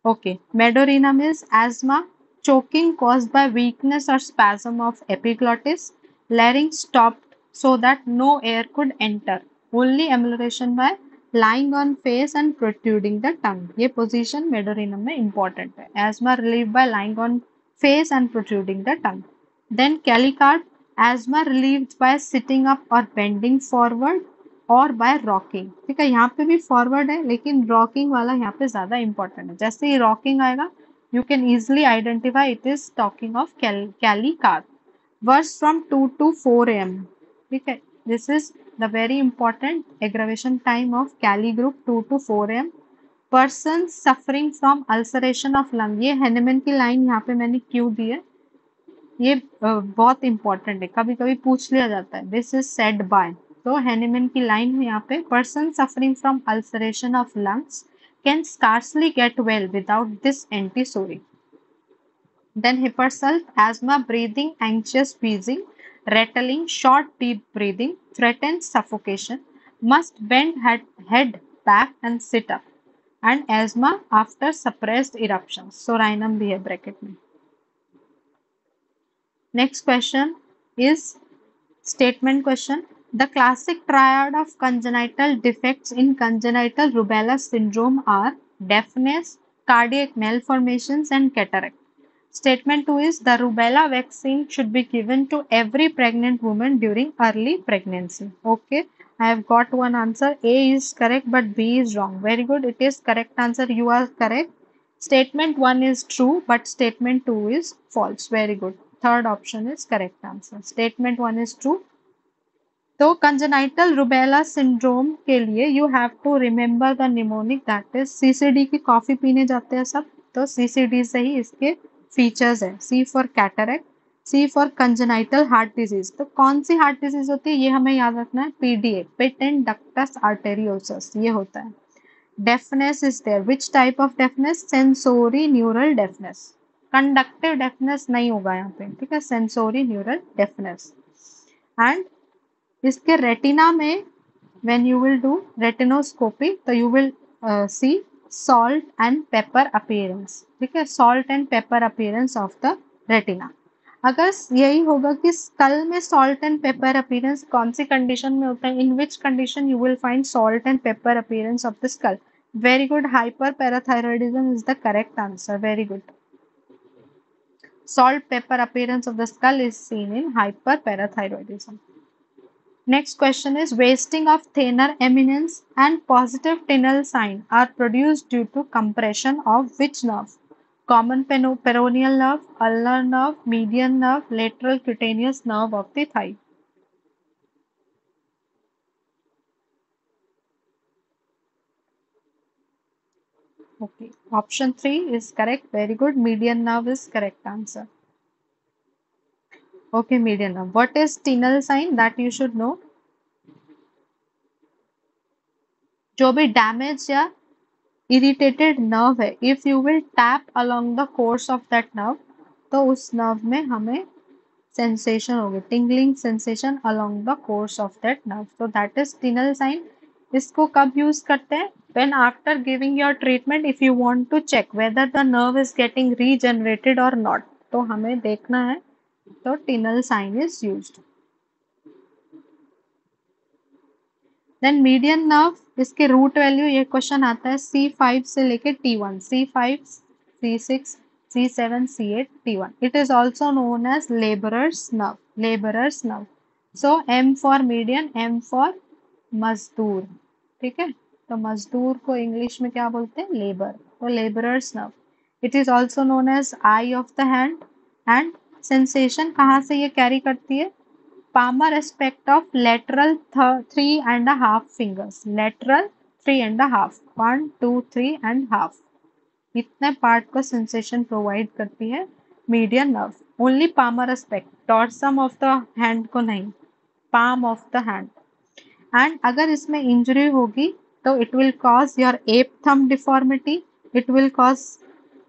Okay, Medorrhinum is asthma choking caused by weakness or spasm of epiglottis, larynx stopped so that no air could enter, only amelioration by lying on face and protruding the tongue. ये position medorrhinum में important है. asthma relieved by lying on face and protruding the tongue. Then Calicard, asthma relieved by sitting up or bending forward और bye rocking. ठीक है, यहाँ पे भी forward है लेकिन रॉकिंग वाला यहाँ पे ज्यादा इंपॉर्टेंट है. जैसे ही रॉकिंग आएगा you can easily identify it is talking of kali carb. Worse from 2 to 4 AM. ठीक है, this is the very important aggravation time of kali group 2 to 4 AM. Person suffering from ulceration of lung, ये Hahnemann की line यहाँ पे मैंने क्यों दी है, ये बहुत इंपॉर्टेंट है, कभी कभी पूछ लिया जाता है. दिस इज सेड बाय, तो हेनेमन की लाइन है यहाँ पे, person suffering from ulceration of lungs can scarcely get well without this antipsoric. Then hepar sulph, asthma, breathing, anxious, wheezing, rattling, short deep breathing, threatens suffocation, must bend head back and sit up, and asthma after suppressed eruptions. So rhinum भी है bracket में. Next question is statement question. The classic triad of congenital defects in congenital rubella syndrome are deafness, cardiac malformations, and cataract. Statement 2 is the rubella vaccine should be given to every pregnant woman during early pregnancy. Okay, I have got one answer. A is correct, but B is wrong. Very good. It is correct answer. You are correct. Statement 1 is true, but statement 2 is false. Very good. Third option is correct answer. Statement 1 is true. तो congenital rubella syndrome के लिए you have to remember the mnemonic that is CCD की coffee पीने जाते हैं सब, तो CCD से ही इसके फीचर्स है. C for cataract, C for congenital heart disease. तो कौन सी हार्ट डिजीज होती है ये हमें याद रखना है. पीडीए, पेटेंट डक्टस आर्टेरियोसस, ये होता है. Deafness is there. Which type of deafness? Sensory neural deafness. Conductive deafness नहीं होगा यहाँ पे, ठीक है. Sensory neural deafness. एंड इसके रेटिना में when you will do retinoscopy तो you will see salt and pepper appearance, ठीक है. salt and pepper appearance of the retina. अगर यही होगा कि स्कल में salt and pepper appearance कौन सी कंडीशन में होता है? in which condition you will find salt and pepper appearance of the skull? Very good. Hyperparathyroidism is the correct answer. Very good. Salt pepper appearance of the skull is seen in hyperparathyroidism. Next question is wasting of thenar eminence and positive tinel sign are produced due to compression of which nerve? Common peroneal nerve, ulnar nerve, median nerve, lateral cutaneous nerve of the thigh. Okay, option 3 is correct. Very good. Median nerve is correct answer. Okay, median nerve. What is tinel sign? That you should know. जो भी damage या irritated nerve है, if you will tap along the course of that nerve, तो उस nerve में हमें sensation होगी, tingling sensation along the course of that nerve. तो दैट इज टिनल साइन. इसको कब यूज करते हैं? When after giving your treatment if you want to check whether the nerve is getting regenerated और not, तो हमें देखना है, तो Tinel sign is used. Then median nerve, इसके रूट वैल्यू, ये क्वेश्चन आता है C5 से लेके T1, C5, C6, C7, C8, T1. It is also known as laborer's nerve. Laborer's nerve. So M for median, M for मजदूर, ठीक है. तो मजदूर को इंग्लिश में क्या बोलते हैं? लेबर. तो laborer's nerve. It is also known as eye of the hand. And sensation कहाँ से ये कैरी करती है? Palmar aspect of lateral 3.5 fingers. Lateral 3.5. 1, 2, 3.5. इतने पार्ट को सेंसेशन प्रोवाइड करती है median nerve. Only palmar aspect, dorsum of the hand को नहीं, palm of the hand. And अगर इसमें इंजरी होगी तो it will cause your ape thumb deformity. It will cause,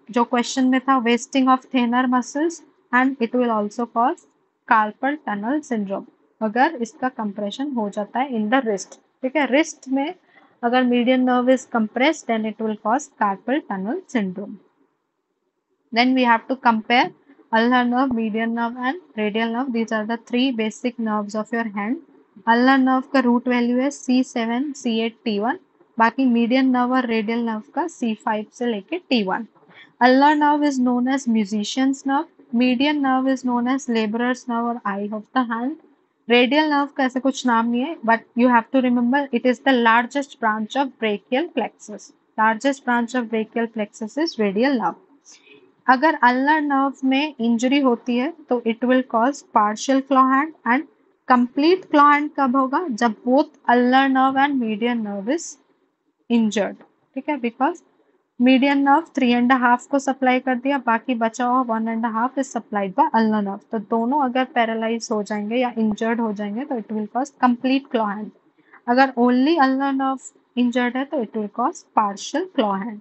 जो क्वेश्चन में था, wasting of thenar muscles. And it will also cause carpal tunnel syndrome अगर इसका कंप्रेशन हो जाता है इन द रिस्ट, ठीक है. रिस्ट में अगर median nerve is compressed then it will cause carpal tunnel syndrome. Then we have to compare ulnar nerve, median nerve and radial nerve. These are the three basic nerves of your hand. ulnar nerve का root value है C7, C8, T1. बाकी median nerve और radial nerve का C5 से लेके T1. ulnar nerve is known as musician's nerve. Median nerve is known as labourer's nerve और eye of the hand. Radial nerve का ऐसे कुछ नाम नहीं है, but you have to remember it is the largest branch of brachial plexus. Largest branch of brachial plexus is radial nerve. अगर ulnar nerve में injury होती है तो it will cause partial claw hand. And complete claw hand कब होगा? जब both ulnar nerve and median nerve is injured, ठीक है. बिकॉज मीडियन नर्व 3.5 को सप्लाई कर दिया, बाकी बचा हुआ 1.5 is supplied by ulnar nerve. तो दोनों अगर पैरालाइज हो जाएंगे या इंजर्ड हो जाएंगे तो it will cause complete claw hand. अगर ओनली अल्नर नर्व इंजर्ड है तो it will cause partial claw hand.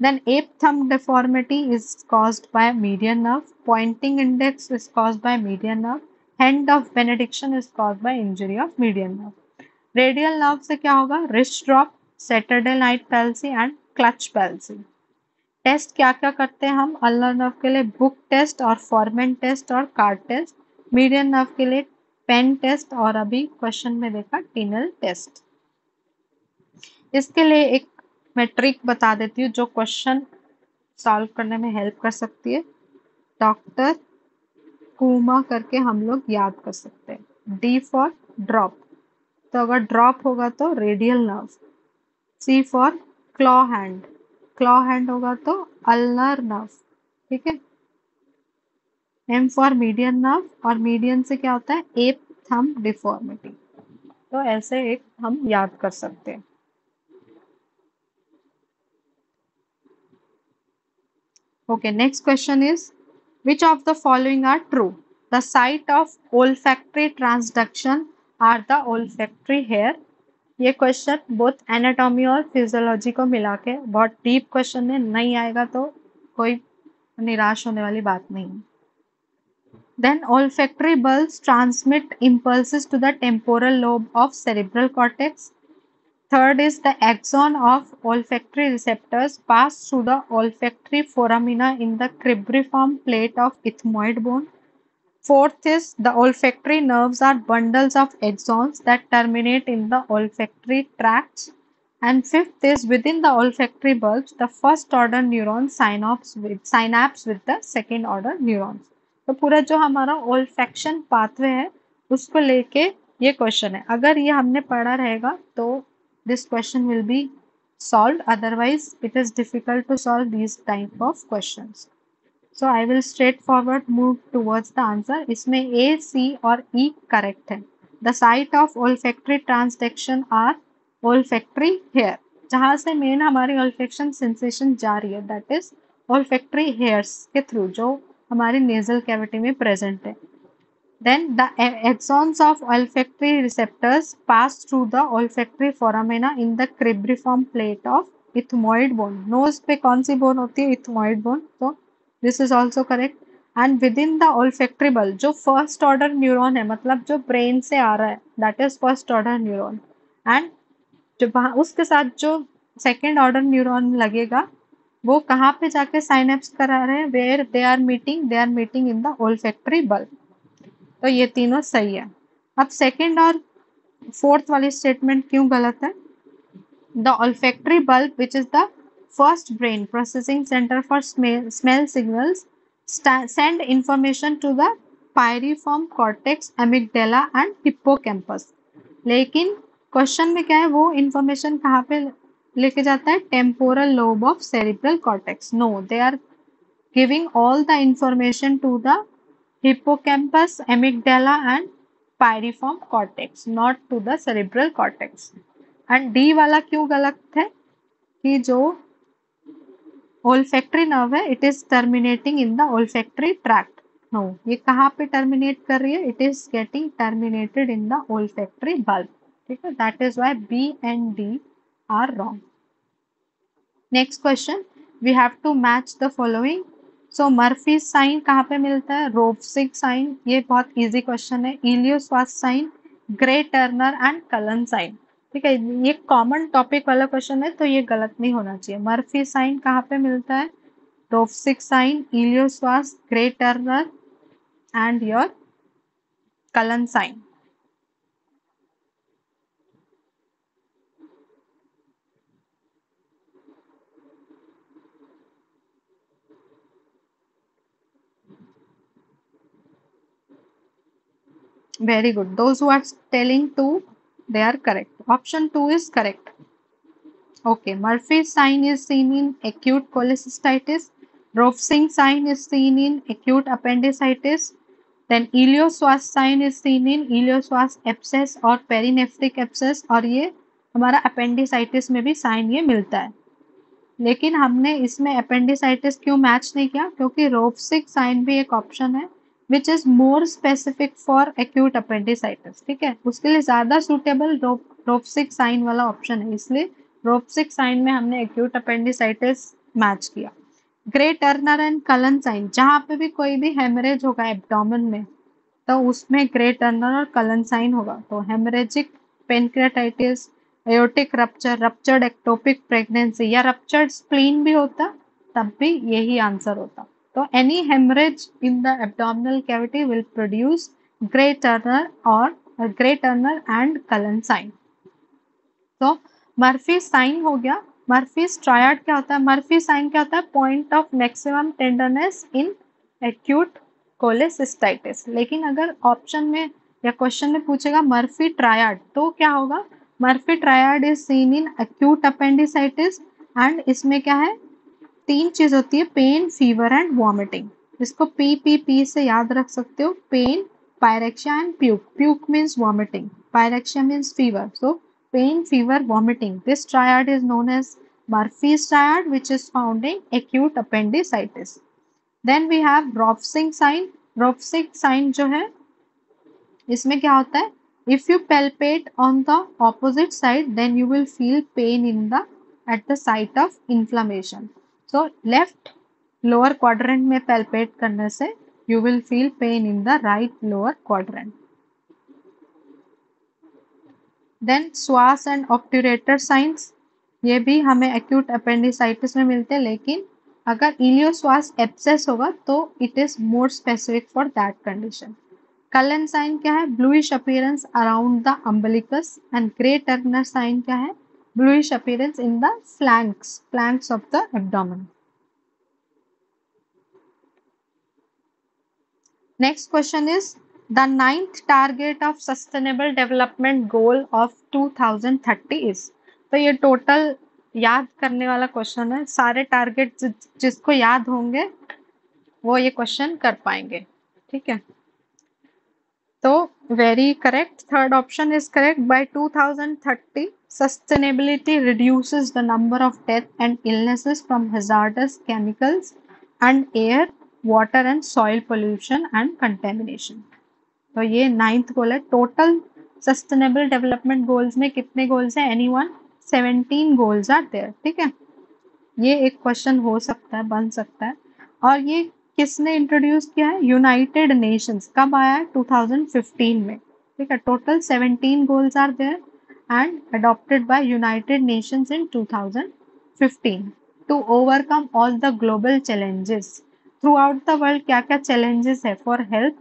Then ape thumb deformity is caused by median nerve. Pointing index is caused by median nerve. Hand of benediction is caused by injury of median nerve. Radial nerve से क्या होगा? Wrist drop, Saturday night palsy and crutch palsy. Test क्या क्या करते हैं हम ulnar nerve के लिए? बुक टेस्ट और फॉर्मेन टेस्ट और कार्ड टेस्ट। मीडियन नर्व के लिए पेन टेस्ट और अभी क्वेश्चन में देखा टिनल टेस्ट। इसके लिए एक मैं ट्रिक बता देती हूँ जो क्वेश्चन सॉल्व करने में हेल्प कर सकती है। डॉक्टर कूमा करके हम लोग याद कर सकते हैं। डी फॉर ड्रॉप, तो अगर ड्रॉप होगा तो radial nerve. C for claw hand, claw hand होगा तो अल्नर नर्व, ठीक है। एम फॉर मीडियन नर्व, और मीडियन से क्या होता है? Ape thumb deformity. तो ऐसे एक हम याद कर सकते हैं। Okay, next question is which of the following are true? The site of olfactory transduction are the olfactory hair। ये क्वेश्चन बोथ एनाटॉमी और फिजियोलॉजी को मिला के बहुत डीप क्वेश्चन है, नहीं आएगा तो कोई निराश होने वाली बात नहीं है। Then olfactory bulbs transmit impulses to the temporal lobe of cerebral cortex। Third is the axon of olfactory receptors pass through the olfactory foramina in the cribriform plate of ethmoid bone। Fourth is the olfactory nerves are bundles of axons that terminate in the olfactory tracts। And fifth is within the olfactory bulbs, the first order neurons synapse with the second order neurons। तो पूरा जो हमारा olfaction pathway है उसको लेके ये question है। अगर ये हमने पढ़ा रहेगा तो this question will be solved, otherwise it is difficult to solve these type of questions। So I will straightforward move towards the answer। इसमें A, C और E correct है। The site of olfactory transduction are olfactory hair, जहाँ से main हमारी olfaction sensation जा रही है, that is olfactory hairs के थ्रू जो हमारी nasal cavity में present है। Then the axons of olfactory receptors pass through the olfactory foramina in the cribriform plate of ethmoid bone। Nose पे कौन सी bone होती है? ethmoid bone। तो this is also correct। And within the olfactory bulb जो first order neuron है, मतलब जो brain से आ रहा है, that is first order neuron। and जो वहाँ उसके साथ जो second order neuron लगेगा वो कहाँ पे जाके synapse करा रहे हैं? where they are meeting? They are meeting in the olfactory bulb। तो ये तीनों सही है। अब सेकंड और फोर्थ वाली स्टेटमेंट क्यों गलत है? The olfactory bulb which is the first brain processing center for smell signals send information to the pyriform cortex, amygdala and hippocampus। लेकिन क्वेश्चन में क्या है? वो इंफॉर्मेशन कहाँ पे लेके जाता है? Temporal lobe of cerebral cortex. No, they are giving all the information to the hippocampus, amygdala and pyriform cortex, not to the cerebral cortex। And D वाला क्यों गलत है? कि जो olfactory nerve है it is terminating in the olfactory tract। No, ये कहाँ पे टर्मिनेट कर रही है? It is getting terminated in the olfactory bulb। ठीक है, that is why B and D are wrong. Next question, we have to match the following. So Murphy sign कहाँ पे मिलता है? रोवसिग साइन, ये बहुत इजी क्वेश्चन है। Iliopsoas sign, Grey Turner and Cullen sign. ठीक है, ये कॉमन टॉपिक वाला क्वेश्चन है तो ये गलत नहीं होना चाहिए। मर्फी साइन कहाँ पे मिलता है? Rovsing sign, iliopsoas, Grey Turner and your Cullen sign. Very good. Those who are telling 2, they are correct. Option 2 is correct. Okay, Murphy's sign is seen in acute cholecystitis. Rovsing sign is seen in acute appendicitis. Then Ilios-Swartz sign is seen in Ilios-Swartz abscess और perinephric abscess, और ये हमारा appendicitis में भी sign ये मिलता है। लेकिन हमने इसमें appendicitis क्यों मैच नहीं किया? क्योंकि रोवसिक साइन भी एक ऑप्शन है which is more specific for acute appendicitis. ठीक है, उसके लिए ज्यादा सुटेबल रोवसिक साइन वाला ऑप्शन है, इसलिए रोवसिक साइन में हमने एक्यूट अपेंडिसाइटिस मैच किया। Grey Turner and Cullen sign, जहां पे भी कोई भी हेमरेज होगा एब्डोमेन में तो उसमें ग्रे टर्नर और कलेंसाइन होगा। तो haemorrhagic pancreatitis, aortic rupture, ruptured ectopic pregnancy या रप्चर्ड स्प्लीन भी होता, तब भी यही आंसर होता। तो any haemorrhage in the abdominal cavity will produce Grey Turner और ग्रे टर्नर एंड कलेंसाइन। तो मर्फी साइन हो गया। मर्फी ट्रायड क्या होता है? मर्फी साइन क्या होता है? Point of maximum tenderness in acute cholecystitis. लेकिन अगर ऑप्शन में या क्वेश्चन में पूछेगा मर्फी ट्रायड, तो क्या होगा? Murphy triad is seen in acute appendicitis and इसमें क्या है? 3 चीज होती है, पेन, फीवर एंड वॉमिटिंग। इसको पी से याद रख सकते हो। Pain, pyrexia and puke. Puke means vomiting, pyrexia means fever. So pain, fever, vomiting. This triad is known as Murphy's triad, which is found in acute appendicitis. Then we have Ropsing sign. Ropsing sign जो है, इसमें क्या होता है? If you palpate on the opposite side, then you will feel pain in the at the site of inflammation. So left lower quadrant में palpate करने से you will feel pain in the right lower quadrant. Then psoas and obturator signs, ये भी हमें acute appendicitis में मिलते हैं, लेकिन अगर इलियोश्वास एब्सेस होगा तो it is more specific for that condition. Cullen sign क्या है? Bluish appearance around the umbilicus. And Grey Turner sign क्या है? Bluish appearance in the flanks of the abdomen. Next question is the ninth target of sustainable development goal of 2030 is। तो ये total याद करने वाला question है। सारे target जिसको याद होंगे वो ये क्वेश्चन कर पाएंगे। ठीक है, तो very correct, third option is correct. By 2030 sustainability reduces the number of death and illnesses from hazardous chemicals and air, water and soil pollution and contamination। तो ये नाइन्थ गोल है। टोटल सस्टेनेबल डेवलपमेंट गोल्स में कितने goals हैं? Anyone? 17 goals are there. ठीक है, ये एक क्वेश्चन हो सकता है, बन सकता है। और ये किसने इंट्रोड्यूस किया है? United Nations. कब आया है? 2015 में। ठीक है, total 17 goals are there and adopted by United Nations in 2015 to overcome all the global challenges. Throughout the world क्या क्या चैलेंजेस है फॉर हेल्थ,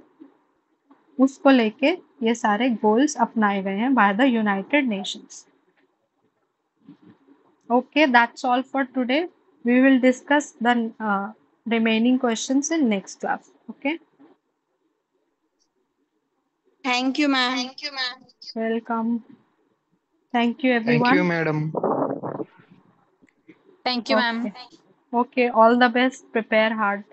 उसको लेके ये सारे गोल्स अपनाए गए हैं by the United Nations. Okay, that's all for today. We will discuss the remaining questions in next class. Okay, Thank you, ma'am. welcome. Thank you, Thank you, everyone. madam. Thank you, ma'am. Okay, okay, all the best. Prepare hard.